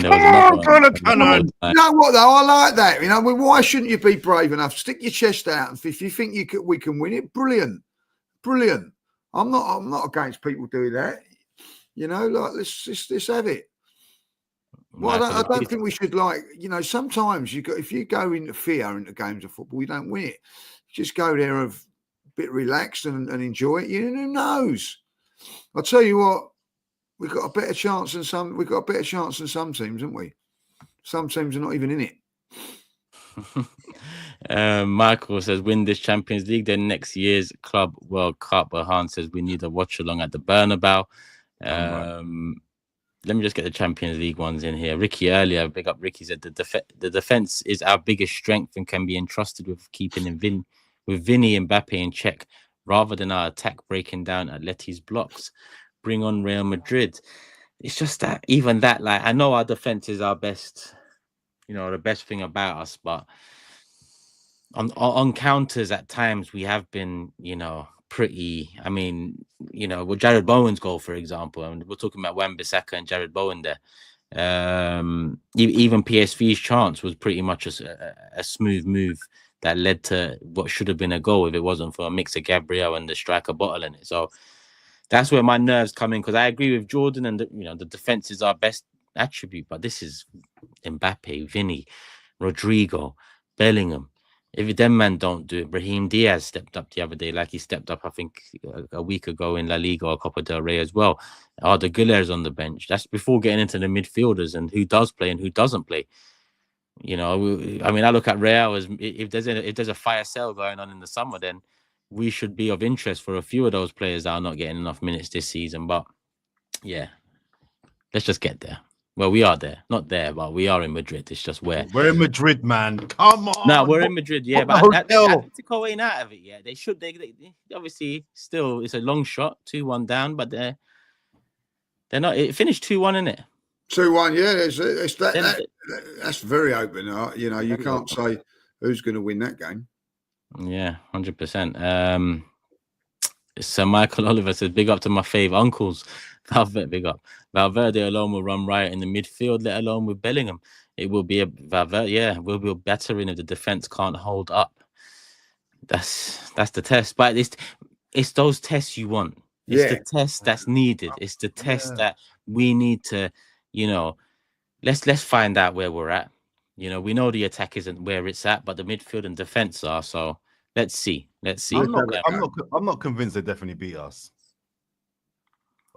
there was another one. You know what though? I like that. You know, why shouldn't you be brave enough? Stick your chest out, and if you think we can win it, brilliant. I'm not against people doing that. You know, like let's have it. Well, I don't think we should, like, you know, sometimes if you go into fear into games of football, you don't win it. Just go there a bit relaxed and enjoy it. You know, who knows? I'll tell you what, we've got a better chance than some. We've got a better chance than some teams, haven't we? Some teams are not even in it. Michael says, win this Champions League, then next year's Club World Cup. Bahan says we need a watch along at the Bernabeu. Let me just get the Champions League ones in here. Ricky earlier, big up Ricky, said the defense is our biggest strength and can be entrusted with keeping with Vinny and Mbappe in check rather than our attack breaking down Atleti's blocks. Bring on Real Madrid. It's just that, even that, like, I know our defense is our best, you know, the best thing about us, but on counters at times we have been, you know, pretty. I mean, you know, with Jared Bowen's goal, for example, and we're talking about Wan-Bissaka and Jared Bowen there. Even PSV's chance was pretty much a smooth move that led to what should have been a goal if it wasn't for a mix of Gabriel and the striker bottling it. So that's where my nerves come in, because I agree with Jordan, and you know, the defense is our best attribute, but this is Mbappe, Vinny, Rodrigo, Bellingham. If them man don't do it, Brahim Diaz stepped up the other day, like he stepped up, I think, a week ago in La Liga or Copa del Rey as well. Arda Güler's on the bench. That's before getting into the midfielders and who does play and who doesn't play. You know, I mean, I look at Real as if there's a fire sale going on in the summer, then we should be of interest for a few of those players that are not getting enough minutes this season. But yeah, let's just get there. Well, we are there, not there, but we are in Madrid. It's just where we're in Madrid, man. Come on. No, we're in Madrid, yeah, but Atletico ain't out of it yet. They should. They obviously still. It's a long shot, 2-1 down, but they're not. It finished 2-1, isn't it? 2-1, yeah. That's very open. You know, you can't say who's going to win that game. Yeah, 100%. So Michael Oliver says, big up to my fave uncles. Valverde, big up. Valverde alone will run riot in the midfield, let alone with Bellingham. It will be we'll be battering if the defense can't hold up. That's the test. But it's those tests you want. It's the test that's needed. It's the test that we need to, you know, let's find out where we're at. You know, we know the attack isn't where it's at, but the midfield and defense are. So let's see. I'm not convinced they definitely beat us.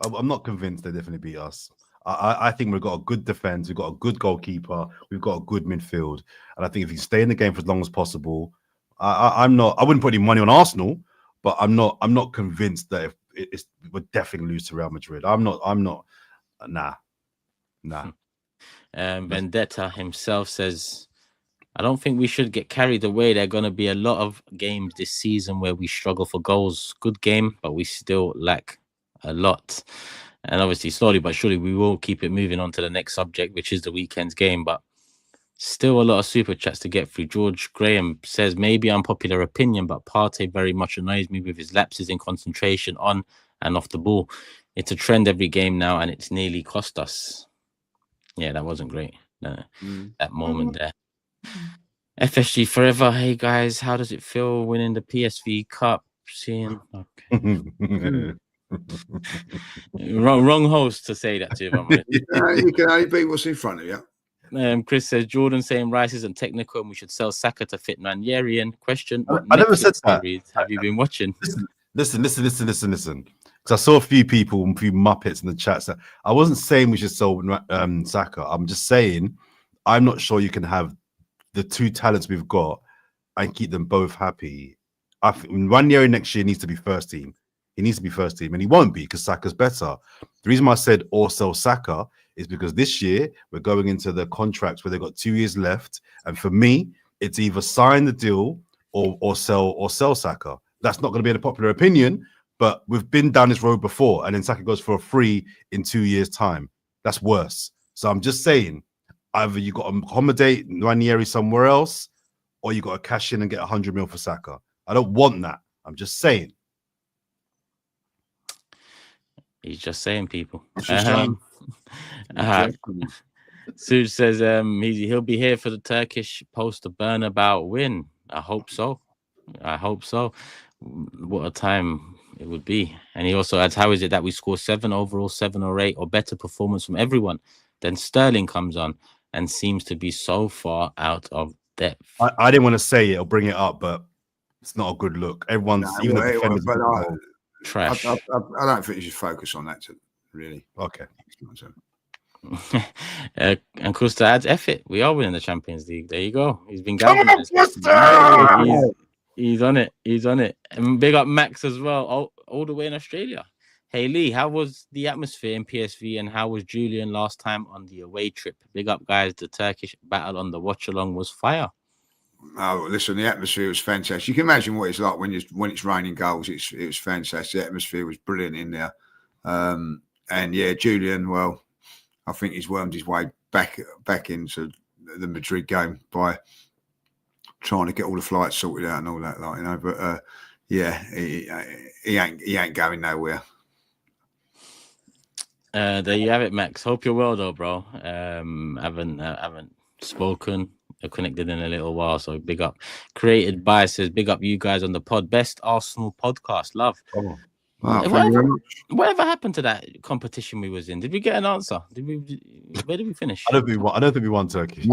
I'm not convinced they definitely beat us. I think we've got a good defense, we've got a good goalkeeper, we've got a good midfield, and I think if you stay in the game for as long as possible, I wouldn't put any money on Arsenal, but I'm not convinced that we're definitely lose to Real Madrid. I'm not. Nah. Vendetta himself says, I don't think we should get carried away. There are going to be a lot of games this season where we struggle for goals. Good game, but we still lack a lot. And obviously, slowly but surely, we will keep it moving on to the next subject, which is the weekend's game. But still a lot of super chats to get through. George Graham says, maybe unpopular opinion, but Partey very much annoys me with his lapses in concentration on and off the ball. It's a trend every game now, and it's nearly cost us. Yeah, that wasn't great. That moment there. FSG forever. Hey guys, how does it feel winning the PSV Cup? Seeing wrong host to say that to you. You can only beat what's in front of you. Chris says Jordan saying Rice isn't technical and we should sell Saka to fit Ranieri. And question: what I never said Netflix that. series have you been watching? Listen. Because I saw a few people, a few muppets in the chat. So I wasn't saying we should sell Saka. I'm just saying I'm not sure you can have the two talents we've got and keep them both happy. I think Ranieri next year needs to be first team. He needs to be first team, and he won't be because Saka's better. The reason why I said or sell Saka is because this year we're going into the contracts where they've got 2 years left, and for me, it's either sign the deal or sell Saka. That's not going to be a popular opinion, but we've been down this road before, and then Saka goes for a free in 2 years' time. That's worse. So I'm just saying, either you got to accommodate Ranieri somewhere else, or you got to cash in and get 100 mil for Saka. I don't want that. I'm just saying. He's just saying, people. Suj says he'll be here for the Turkish poster burnabout win. I hope so. What a time it would be. And he also adds, how is it that we score 7 overall, 7 or 8 or better performance from everyone? Then Sterling comes on and seems to be so far out of depth. I didn't want to say it or bring it up, but it's not a good look. Everyone's even the defenders. Trash. I don't think you should focus on that, really. Okay. And Costa adds, F it. We are winning the Champions League. There you go. He's been He's on it. And big up Max as well, all the way in Australia. Hey Lee, how was the atmosphere in PSV and how was Julian last time on the away trip? Big up, guys. The Turkish battle on the watch along was fire. Oh, listen, the atmosphere was fantastic. You can imagine what it's like when it's raining goals. It was fantastic. The atmosphere was brilliant in there. And yeah, Julian, well, I think he's wormed his way back into the Madrid game by trying to get all the flights sorted out and all that, But yeah, he ain't going nowhere. There you have it, Max. Hope you're well though, bro. Haven't spoken or connected in a little while, so big up. Created by says big up you guys on the pod. Best Arsenal podcast. Love. Oh. Whatever happened to that competition we was in? Did we get an answer? Where did we finish? I don't think we won Turkish.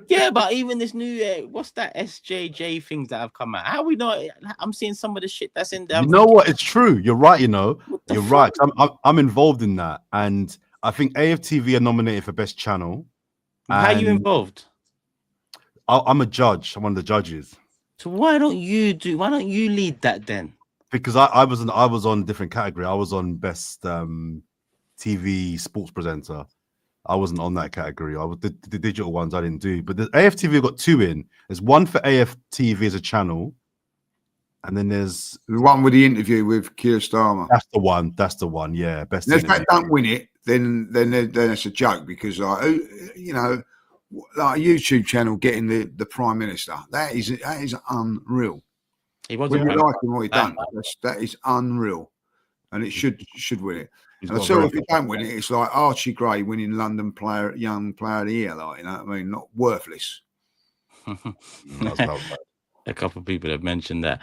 Yeah, but even this new what's that SJJ things that have come out? How we not? I'm seeing some of the shit that's in there. You know what? It's true. You're right. You're right. I'm involved in that, and I think AFTV are nominated for best channel. How are you involved? I'm a judge. I'm one of the judges. So why don't you lead that then? Because I was on a different category. I was on best TV sports presenter. I wasn't on that category. I was the digital ones I didn't do. But the AFTV got 2 in. There's one for AFTV as a channel, and then there's the one with the interview with Keir Starmer. That's the one. Yeah, best. If they don't win it, then it's a joke because like a YouTube channel getting the Prime Minister, that is unreal. He wasn't liking what he done. That is unreal, and it should win it. And so if you don't win it, it's like Archie Gray winning London Young Player of the Year, not worthless. A couple of people have mentioned that.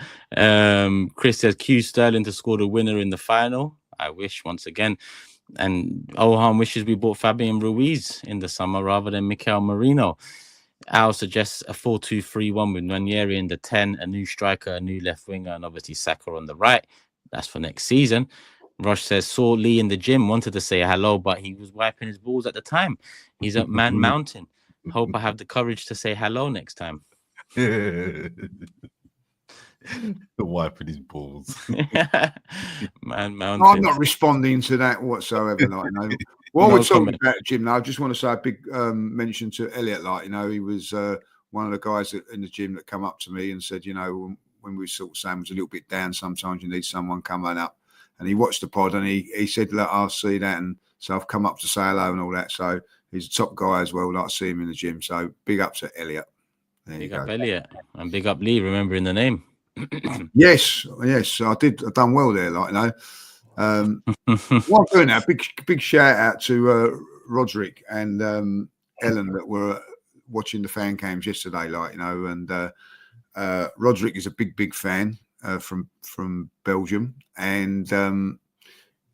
Chris says Q Sterling to score the winner in the final. I wish once again. And Ohan wishes we bought Fabian Ruiz in the summer rather than Mikel Merino. Al suggests a 4-2-3-1 with Ranieri in the 10, a new striker, a new left winger, and obviously Saka on the right. That's for next season. Rosh says, saw Lee in the gym, wanted to say hello, but he was wiping his balls at the time. He's at Man Mountain. Hope I have the courage to say hello next time. The wiping his balls. Man Mountain. I'm not responding to that whatsoever. While we're talking about Jim, I just want to say a big mention to Elliot. He was one of the guys in the gym that come up to me and said, when we sort of saying was a little bit down, sometimes you need someone coming up. And he watched the pod and he said, look, I'll see that. And so I've come up to say hello and all that. So he's a top guy as well. Like I see him in the gym. So big up to Elliot. Big up Elliot and big up Lee, remembering the name. Yes, I did. I've done well there, while I'm doing that, big shout out to Roderick and Ellen that were watching the fan cams yesterday, like, you know, and Roderick is a big fan from Belgium, and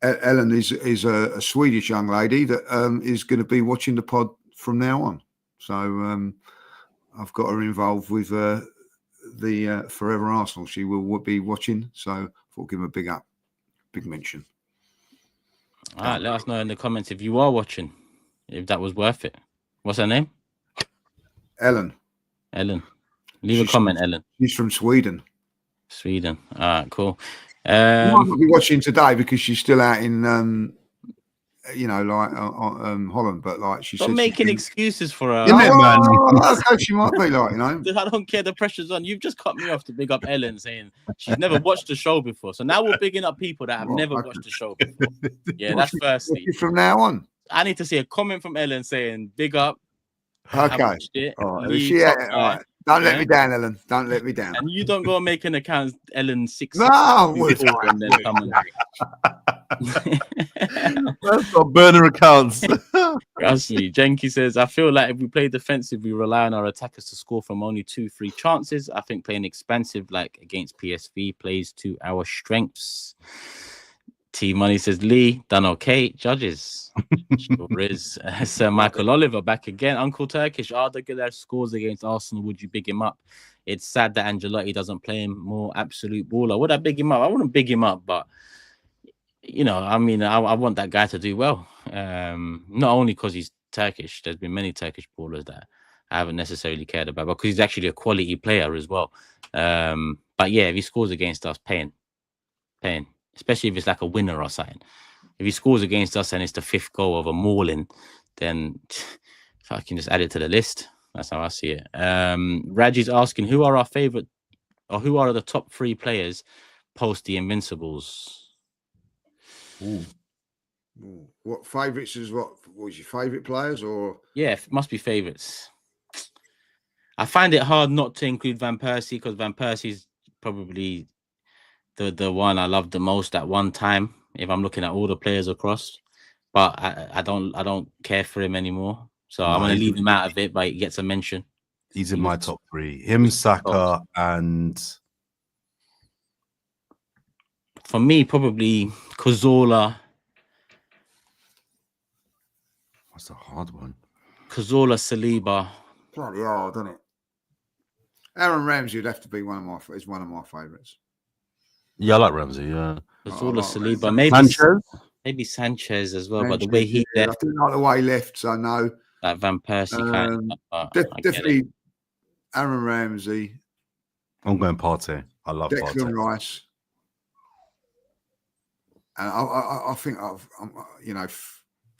Ellen is a Swedish young lady that is going to be watching the pod from now on. So I've got her involved with the Fourever Arsenal. She will be watching, so I thought give her a big mention. All right, let us know in the comments if you are watching, if that was worth it. What's her name? Ellen. Leave a comment, Ellen. She's from Sweden. All right, cool. You might not be watching today because she's still out in Holland, but like she Stop said, making excuses for her. Okay, she might be, like, you know. I don't care. The pressure's on. You've just cut me off to big up Ellen, saying she's never watched the show before. So now we're bigging up people that have never watched the show before. Yeah, that's firstly. From now on, I need to see a comment from Ellen saying big up. Okay. All right. Don't let me down, Ellen. Don't let me down. And you don't go and make an account, Ellen 6. No, and then come on. That's got burner accounts. Trust me. Jenky says, I feel like if we play defensive, we rely on our attackers to score from only 2-3 chances. I think playing expansive like against PSV plays to our strengths. T Money says, Lee, done okay. Judges. Sure is. Sir Michael Oliver back again. Uncle Turkish, Arda Güler scores against Arsenal. Would you big him up? It's sad that Ancelotti doesn't play him more absolute baller. Would I big him up? I wouldn't big him up, but you know, I mean, I want that guy to do well. Not only because he's Turkish. There's been many Turkish ballers that I haven't necessarily cared about, because he's actually a quality player as well. But yeah, if he scores against us, paying. Especially if it's like a winner or something. If he scores against us and it's the 5th goal of a mauling, then if I can just add it to the list. That's how I see it. Raji's asking, who are our favorite, or who are the top 3 players post the Invincibles? Ooh. What favourites is what was your favourite players, or? Yeah, it must be favourites. I find it hard not to include Van Persie, because Van Persie's probably the one I loved the most at one time, if I'm looking at all the players across. But I don't care for him anymore. So I'm going to leave him out of it, but he gets a mention. He's in my top 3. Him, Saka, and... For me, probably Cazorla. That's a hard one. Cazorla, Saliba. Bloody hard, doesn't it? Aaron Ramsey would have to be one of my favourites. Yeah, I like Ramsey, yeah. Cazorla, Saliba. Sanchez? Maybe Sanchez as well, but the way he left. I didn't like the way he left, so no. Like Van Persie kind of. Definitely Aaron Ramsey. I'm going Partey. I love Declan Partey. Rice. And I think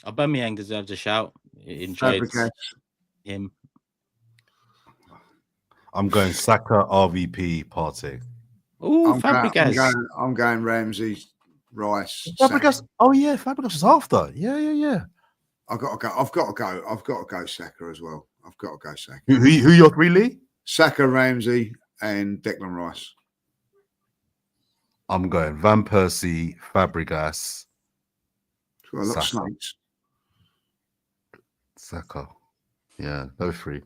Aubameyang deserves a shout. Enjoyed him. I'm going Saka, RVP, Partey. Oh, Fabregas. I'm going Ramsey, Rice. Fabregas. Saka. Oh yeah, Fabregas was after. Yeah. I've got to go Saka as well. I've got to go Saka. Who your 3, Lee? Saka, Ramsey, and Declan Rice. I'm going Van Persie, Fabregas, Got a lot of snakes. Saka. Yeah, those 3.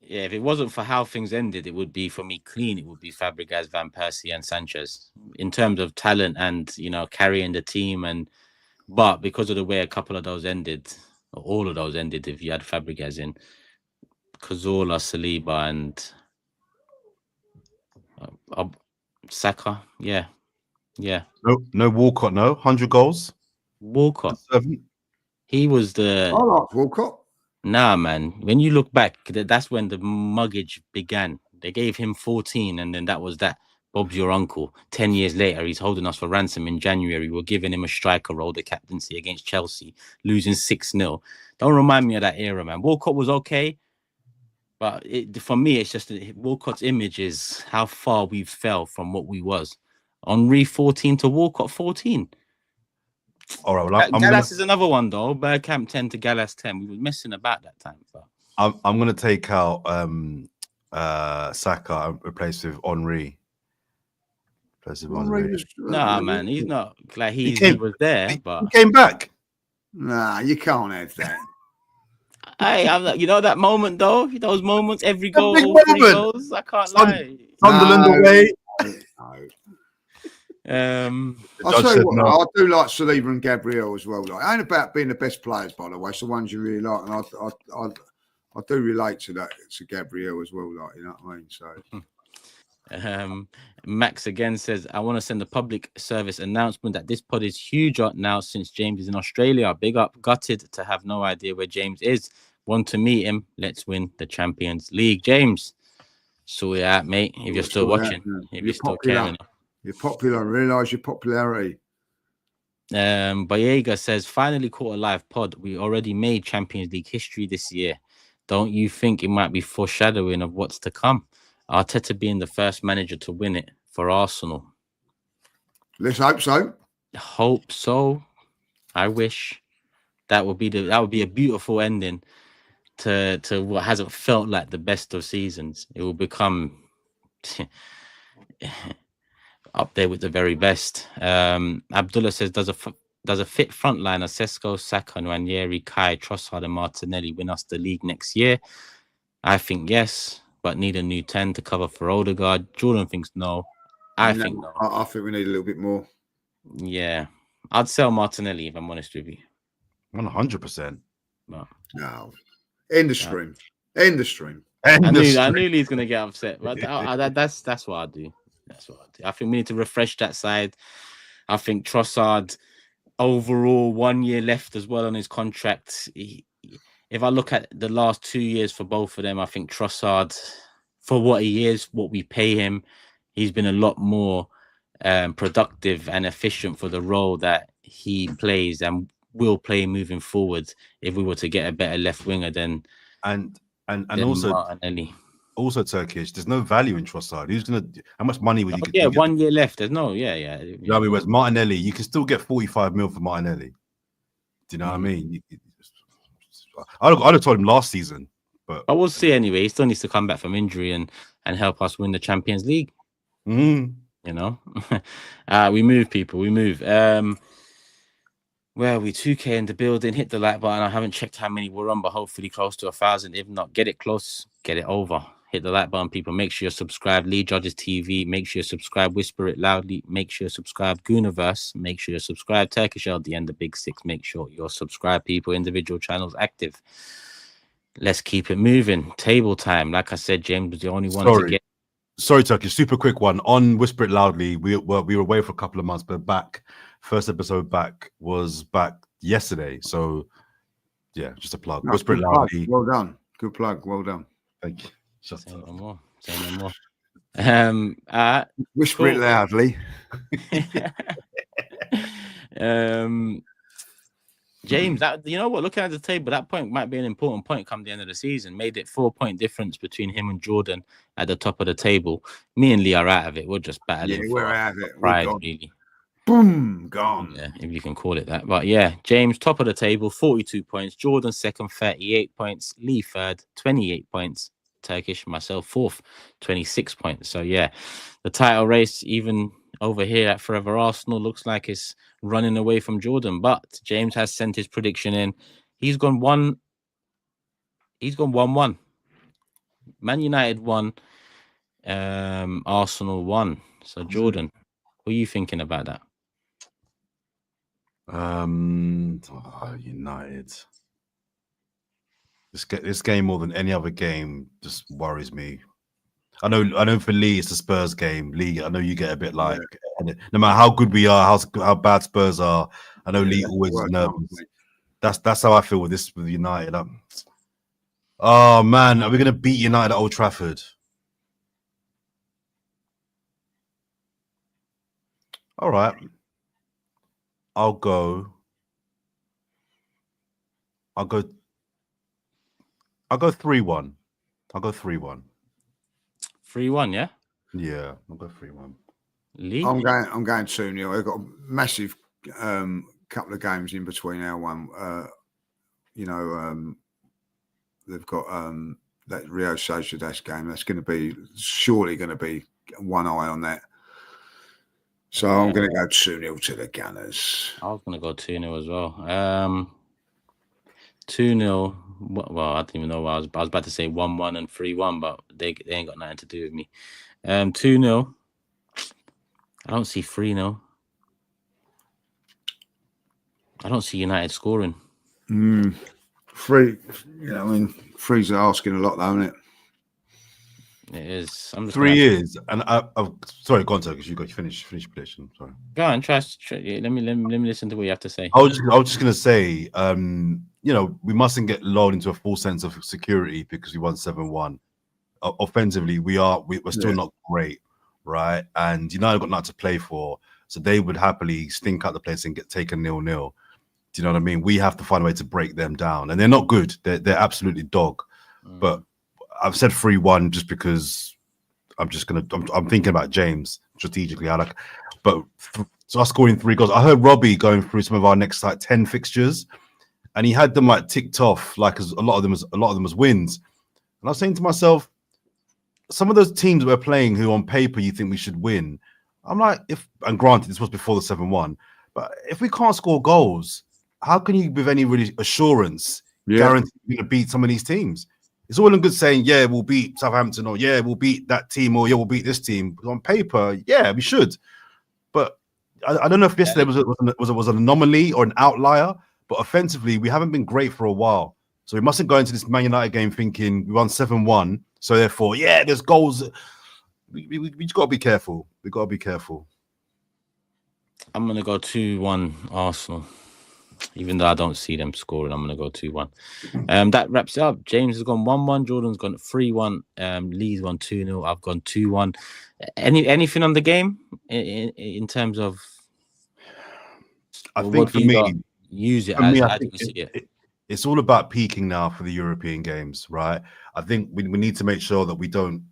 Yeah, if it wasn't for how things ended, it would be, for me, clean. It would be Fabregas, Van Persie, and Sanchez in terms of talent and, you know, carrying the team. But because of the way a couple of those ended, or all of those ended, if you had Fabregas in, Cazorla, Saliba, and Saka, yeah. No Walcott, no 100 goals. Walcott, he was the. I like Walcott. Nah, man. When you look back, that's when the muggage began. They gave him 14, and then that was that. Bob's your uncle. 10 years later, he's holding us for ransom in January. We're giving him a striker role, the captaincy against Chelsea, losing 6-0. Don't remind me of that era, man. Walcott was okay, but for me, it's just Walcott's image is how far we fell from what we was. Henry 14 to Walcott 14. All right, well, Gallas is another one though. Bergkamp 10 to Gallas 10. We were messing about that time. But I'm going to take out Saka and replace with Henry. Nah, man, he's not like he was there, but he came back. Nah, you can't have that. Hey, I'm like, you know that moment though. Those moments, every A goal, big all three moment. goals. I can't lie. Sunderland away. I'll tell you what, I do like Saliba and Gabriel as well. Like, it ain't about being the best players, by the way. It's the ones you really like, and I do relate to that, to Gabriel as well. Like, you know what I mean? So. Max again says, I want to send a public service announcement that this pod is huge right now since James is in Australia. Big up, gutted to have no idea where James is. Want to meet him. Let's win the Champions League. James, sort it out, mate. If you're still watching, if you're still caring. You're popular. Realise your popularity. Boyega says, finally caught a live pod. We already made Champions League history this year. Don't you think it might be foreshadowing of what's to come? Arteta being the first manager to win it for Arsenal. Let's hope so. Hope so. I wish that would be a beautiful ending to what hasn't felt like the best of seasons. It will become up there with the very best. Abdullah says, does a fit frontliner Sesko, Saka, Nwaneri, Kai, Trossard, and Martinelli win us the league next year? I think yes, but need a new 10 to cover for Odegaard. Jordan thinks no. I think no. I think we need a little bit more. Yeah, I'd sell Martinelli if I'm honest with you. 100%. No. End the stream. End the stream. I knew Lee's gonna get upset, but that's what I do. That's what I do. I think we need to refresh that side. I think Trossard, overall, 1 year left as well on his contract. If I look at the last 2 years for both of them, I think Trossard, for what he is, what we pay him, he's been a lot more productive and efficient for the role that he plays and will play moving forward. If we were to get a better left winger, then also Martinelli. Also Turkish. There's no value in Trossard. Who's gonna? How much money would you get? Yeah, 1 year left. There's no. Yeah. You know what I mean? Whereas Martinelli, you can still get 45 mil for Martinelli. Do you know what I mean? I'd have told him last season, but we'll see anyway. He still needs to come back from injury and help us win the Champions League. You know, we move, people. We move. Where are we? 2K in the building. Hit the like button. I haven't checked how many we're on, but hopefully close to 1,000. If not, get it close, get it over. Hit the like button, people. Make sure you're subscribed. Lee Judges TV. Make sure you subscribe. Whisper It Loudly. Make sure you subscribe. Gooniverse. Make sure you subscribe. Turkish LDN, the Big Six. Make sure you're subscribed, people. Individual channels active. Let's keep it moving. Table time. Like I said, James was the only one to get. Sorry, Turkish. Super quick one on Whisper It Loudly. We were away for a couple of months, but back. First episode was back yesterday. So yeah, just a plug. Whisper It Loudly. Well done. Good plug. Well done. Thank you. Say no more. Whisper It Loudly. James, you know what? Looking at the table, that point might be an important point come the end of the season. Made it 4-point difference between him and Jordan at the top of the table. Me and Lee are out of it. We're just battling. Yeah, we're out of it. Pride, really. Boom, gone. Yeah, if you can call it that. But yeah, James, top of the table, 42 points. Jordan, second, 38 points. Lee, third, 28 points. Turkish, myself, fourth, 26 points. So yeah, the title race, even over here at Forever Arsenal, looks like it's running away from Jordan. But James has sent his prediction in. He's gone 1-1. Man United 1. Arsenal 1. So Jordan, what are you thinking about that? United. This game more than any other game just worries me. I know for Lee it's the Spurs game. Lee, I know you get a bit like no matter how good we are, how bad Spurs are. I know Lee always is nervous. That's how I feel with United. Oh man, are we gonna beat United at Old Trafford? All right, I'll go 3-1. I'll go 3-1. 3-1, yeah? Yeah, I'll go 3-1. Lee? I'm going 2-0. I've got a massive couple of games in between our one. They've got that Rio Sociedad game. That's surely going to be one eye on that. So I'm going to go 2-0 to the Gunners. I was going to go 2-0 as well. 2-0 Well, I don't even know what I was about to say 1-1 and 3-1, but they ain't got nothing to do with me. 2-0. I don't see 3-0. I don't see United scoring. 3, I mean, 3's asking a lot, though, isn't it? It is. I'm just 3 years, and I've sorry, go on, because you got to finish prediction. Sorry. Go on, try. Let me listen to what you have to say. I was just gonna say, we mustn't get lulled into a false sense of security because we won 7-1. Offensively, we're still not great, right? And United got nothing to play for, so they would happily stink out the place and get taken 0-0. Do you know what I mean? We have to find a way to break them down, and they're not good. They're absolutely dog. But I've said 3-1 just because I'm thinking about James strategically. So us scoring 3 goals. I heard Robbie going through some of our next 10 fixtures, and he had them ticked off as a lot of them as wins. And I was saying to myself, some of those teams we're playing who on paper you think we should win, I'm like, and granted this was before the 7-1, but if we can't score goals, how can you with any really assurance guarantee you're going to beat some of these teams? It's all in good saying, yeah, we'll beat Southampton, or yeah, we'll beat that team, or yeah, we'll beat this team. But on paper, yeah, we should. But I don't know if yesterday was an anomaly or an outlier, but offensively, we haven't been great for a while. So we mustn't go into this Man United game thinking we won 7-1. So therefore, yeah, there's goals. We just got to be careful. We got to be careful. I'm going to go 2-1 Arsenal. Even though I don't see them scoring, I'm going to go 2-1. That wraps it up. James has gone 1-1. Jordan's gone 3-1. Lee's gone 2-0. I've gone 2-1. Anything on the game in terms of? I think for me, use it. It's all about peaking now for the European games, right? I think we need to make sure that we don't,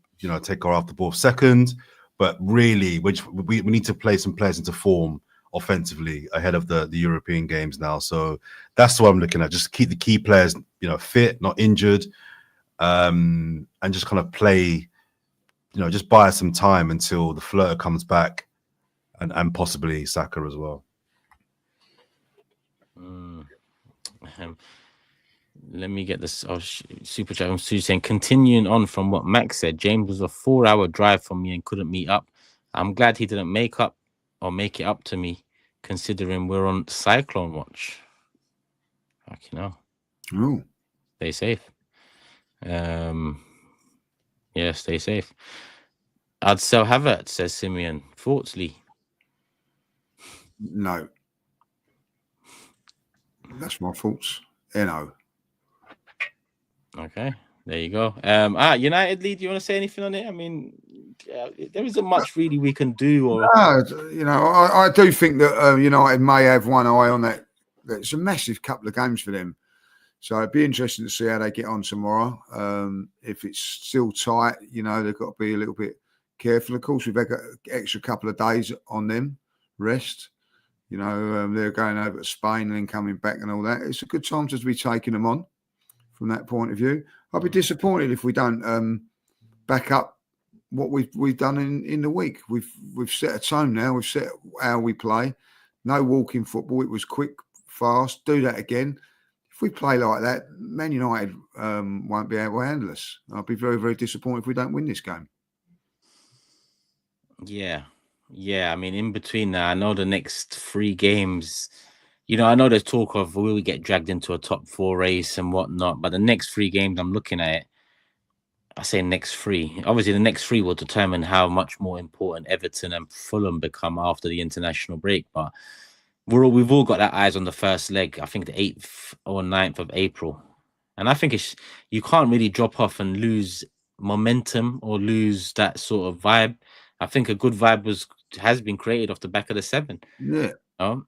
take our after ball second, but really, we need to play some players into form offensively ahead of the European games now. So that's what I'm looking at. Just keep the key players, fit, not injured, and just kind of play, just buy us some time until the Fleur comes back, and possibly Saka as well. Let me get this. Super chat from Sue saying, continuing on from what Max said, James was a 4-hour drive from me and couldn't meet up. I'm glad he didn't make it up to me, considering we're on cyclone watch. Oh, stay safe. Yeah, stay safe. I'd sell Havertz, says Simeon. Thoughts, Lee? No, that's my thoughts. Okay, there you go. United, Lee, do you want to say anything on it? I mean, there isn't much really we can do. Or I do think that United may have one eye on that. It's a massive couple of games for them, so it'd be interesting to see how they get on tomorrow. If it's still tight, they've got to be a little bit careful. Of course, we've got an extra couple of days on them rest. They're going over to Spain and then coming back and all that. It's a good time to be taking them on from that point of view. I'd be disappointed if we don't back up what we've done in the week. We've set a tone now. We've set how we play. No walking football. It was quick, fast. Do that again. If we play like that, Man United won't be able to handle us. I'll be very, very disappointed if we don't win this game. Yeah. I mean, in between now, I know the next 3 games. I know there's talk of will we get dragged into a top 4 race and whatnot, but the next 3 games I'm looking at it, I say next 3. Obviously, the next 3 will determine how much more important Everton and Fulham become after the international break. But we've all got our eyes on the first leg. I think the 8th or 9th of April, and I think you can't really drop off and lose momentum or lose that sort of vibe. I think a good vibe has been created off the back of the 7. Yeah.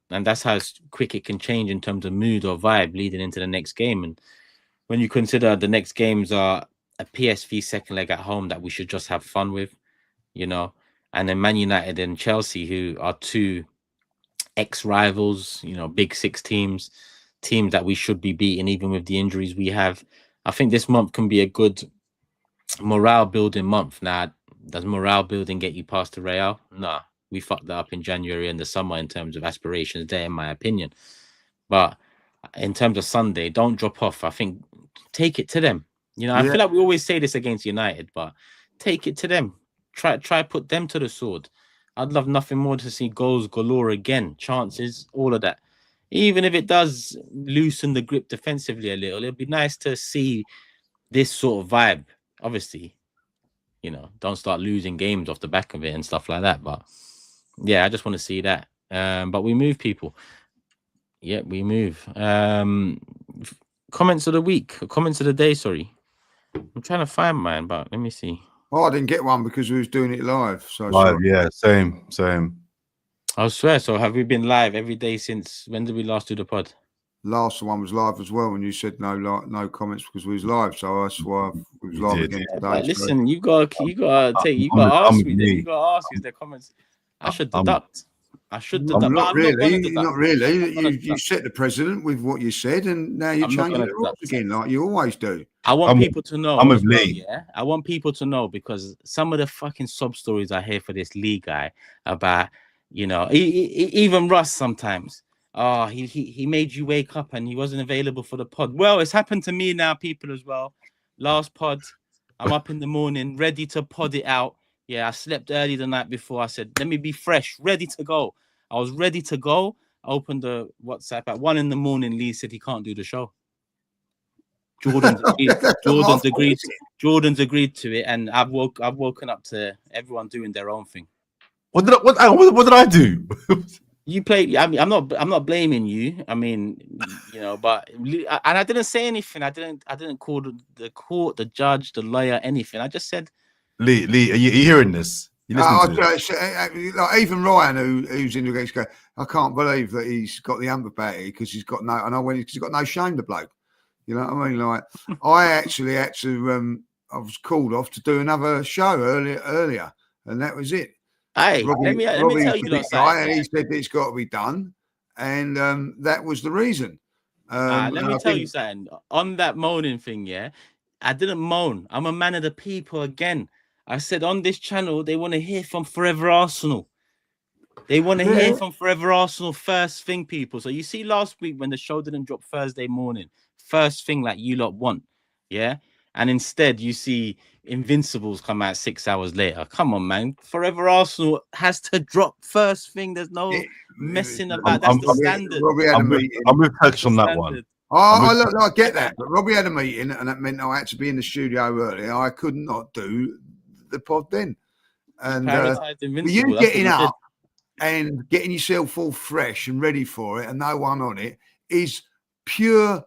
And that's how quick it can change in terms of mood or vibe leading into the next game. And when you consider the next games are a PSV second leg at home that we should just have fun with, and then Man United and Chelsea, who are 2 ex-rivals, big 6 teams that we should be beating even with the injuries we have. I think this month can be a good morale building month. Now, does morale building get you past the Real? No. We fucked that up in January and the summer in terms of aspirations there, in my opinion. But in terms of Sunday, don't drop off. I think take it to them. You know, I feel like we always say this against United, but take it to them. Try put them to the sword. I'd love nothing more to see goals galore again, chances, all of that. Even if it does loosen the grip defensively a little, it'd be nice to see this sort of vibe. Obviously, you know, don't start losing games off the back of it and stuff like that. But yeah, I just want to see that. But we move, people. Yeah, we move. Comments of the week, comments of the day. Sorry, I'm trying to find mine, but let me see. Oh, I didn't get one because we was doing it live. So live, yeah, same. I swear. So have we been live every day since when did we last do the pod? Last one was live as well, and you said no comments because we was live. So that's why we was live again today. Like, listen, you gotta ask me. You gotta ask if the comments. I should deduct. Not really. You set the precedent with what you said, and now you're changing the rules again, like you always do. I want people to know. I'm with Lee. Yeah, I want people to know because some of the fucking sob stories I hear for this Lee guy about, you know, even Russ sometimes. Oh, he made you wake up and he wasn't available for the pod. Well, it's happened to me now, people, as well. Last pod, I'm up in the morning, ready to pod it out. Yeah, I slept early the night before. I said, let me be fresh, ready to go. I was ready to go. I opened the WhatsApp at 1 a.m. Lee said he can't do the show. Jordan's agreed to it, and I've woken up to everyone doing their own thing. What did I do? You play. I mean, I'm not blaming you. I mean, you know, but and I didn't say anything. I didn't call the court, the judge, the lawyer, anything. I just said, Lee, are you hearing this? Like even Ryan, who's in the game, go, I can't believe that he's got the amber batty because he's got no. And I went, he's got no shame, the bloke. You know what I mean? Like I actually had to. I was called off to do another show earlier, and that was it. Hey, let me tell you that. And he said it's got to be done, and that was the reason. Let me tell you something. On that moaning thing, yeah, I didn't moan. I'm a man of the people again. I said on this channel they want to hear from Fourever Arsenal. They want to hear from Fourever Arsenal first thing, people. So you see last week when the show didn't drop Thursday morning, first thing like you lot want, yeah. And instead, you see Invincibles come out 6 hours later. Come on, man. Fourever Arsenal has to drop first thing. There's no messing about. That's the standard. I'm with Turkish on that one. I get that. But Robbie had a meeting, and that meant I had to be in the studio early. I could not do the pod then. And you getting up and getting yourself all fresh and ready for it and no one on it is pure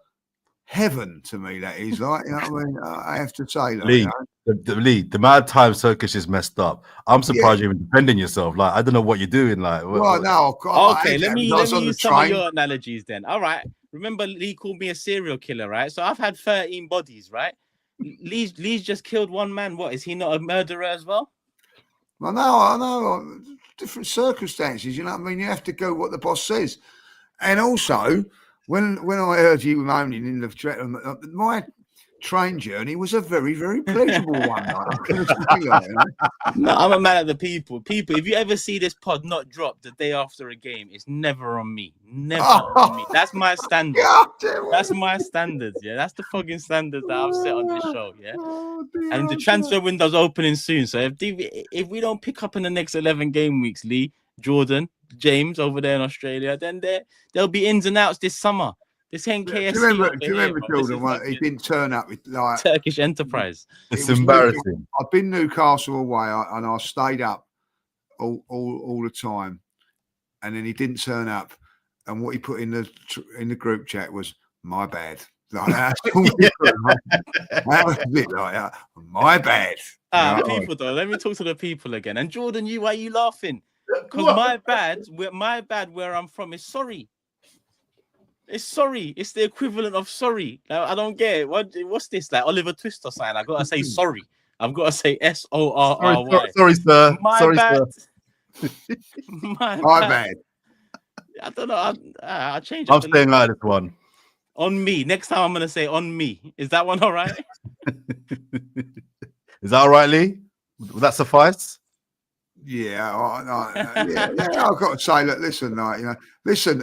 heaven to me. That is, like, you know what I mean? I have to say that. Lee, the amount of times Turkish is messed up. I'm surprised you're even defending yourself. Like, I don't know what you're doing. Like, okay, let me use some of your analogies then. All right. Remember, Lee called me a serial killer, right? So I've had 13 bodies, right? Lee's just killed one man. What, is he not a murderer as well? I know. Different circumstances, you know what I mean? You have to go what the boss says. And also, when I heard you moaning in the my train journey was a very, very pleasurable one. No, I'm a man of the people. People, if you ever see this pod not drop the day after a game, it's never on me. Never on me. That's my standard. That's my standards. Yeah, that's the fucking standards that I've set on this show. Yeah, and the transfer window's opening soon. So if we don't pick up in the next 11 game weeks, Lee, Jordan, James over there in Australia, then there'll be ins and outs this summer. This ain't KSC. Do you remember Jordan? He didn't turn up with like Turkish Enterprise. It's embarrassing. I've been Newcastle away, and I stayed up all the time, and then he didn't turn up. And what he put in the group chat was my bad. Like that was a bit like that. My bad. People though. Let me talk to the people again. And Jordan, why are you laughing? Because my bad where I'm from is sorry. It's sorry. It's the equivalent of sorry. Now, I don't get it. What's this? Like Oliver Twist or something? I gotta say sorry. I've got to say SORRY. Sorry, sir. My bad. Sir. My bad. I don't know. I'll change it. I'm staying like this one. On me. Next time I'm gonna say on me. Is that one all right? Is that all right, Lee? Will that suffice? Yeah. I've got to say, look, listen, listen.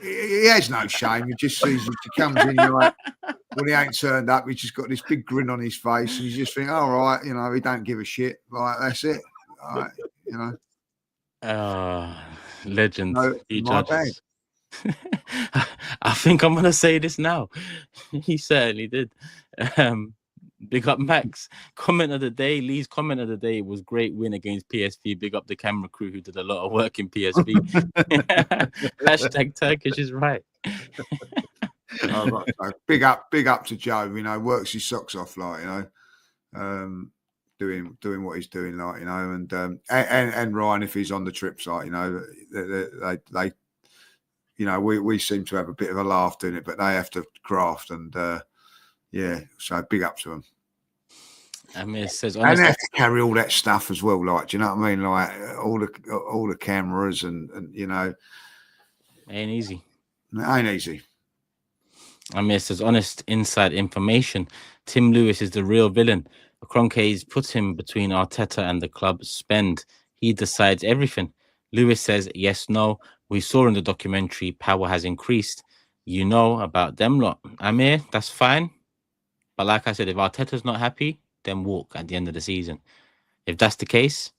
He has no shame. He just sees it. He comes in, you're like, when he ain't turned up, he's just got this big grin on his face, and you just think, all right, you know, he don't give a shit. Like, that's it. Like, you know. Legend. No, He my bad. judges. I think I'm gonna say this now. He certainly did. Big up Max. Comment of the day. Lee's comment of the day was great win against PSV. Big up the camera crew who did a lot of work in PSV. Hashtag Turkish is right. Big up to Joe. You know, works his socks off, like, you know, doing what he's doing, like, you know, and Ryan if he's on the trips, like, you know, they you know, we seem to have a bit of a laugh doing it, but they have to graft, and yeah, so big up to them. I mean, it says, and they have to carry all that stuff as well, like, do you know what I mean? Like all the cameras and you know, ain't easy. It ain't easy. I mean, it says honest inside information. Tim Lewis is the real villain. Kroenke's put him between Arteta and the club spend. He decides everything. Lewis says yes, no. We saw in the documentary power has increased. You know about them lot. Amir, that's fine. But like I said, if Arteta's not happy, then walk at the end of the season. If that's the case,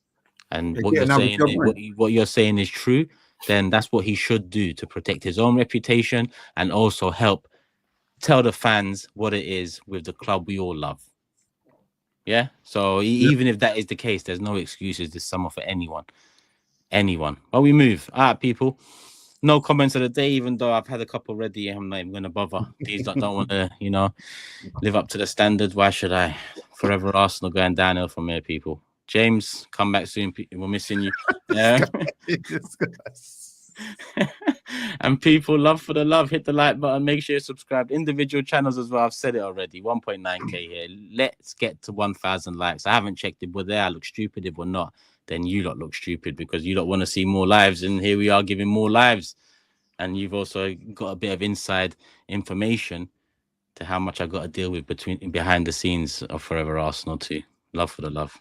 and what you're saying is true, then that's what he should do to protect his own reputation and also help tell the fans what it is with the club we all love. Yeah. So even if that is the case, there's no excuses this summer for anyone. But we move. All right, people. No comments of the day, even though I've had a couple ready. I'm not even going to bother. These don't want to, you know, live up to the standard. Why should I? Forever Arsenal going downhill from here, people. James, come back soon. We're missing you. Yeah. And people, love for the love. Hit the like button. Make sure you subscribe. Individual channels as well. I've said it already. 1.9k here. Let's get to 1,000 likes. I haven't checked if we're there. I look stupid. If we're not, then you lot look stupid because you don't want to see more lives. And here we are giving more lives. And you've also got a bit of inside information to how much I got to deal with behind the scenes of Forever Arsenal too. Love for the love.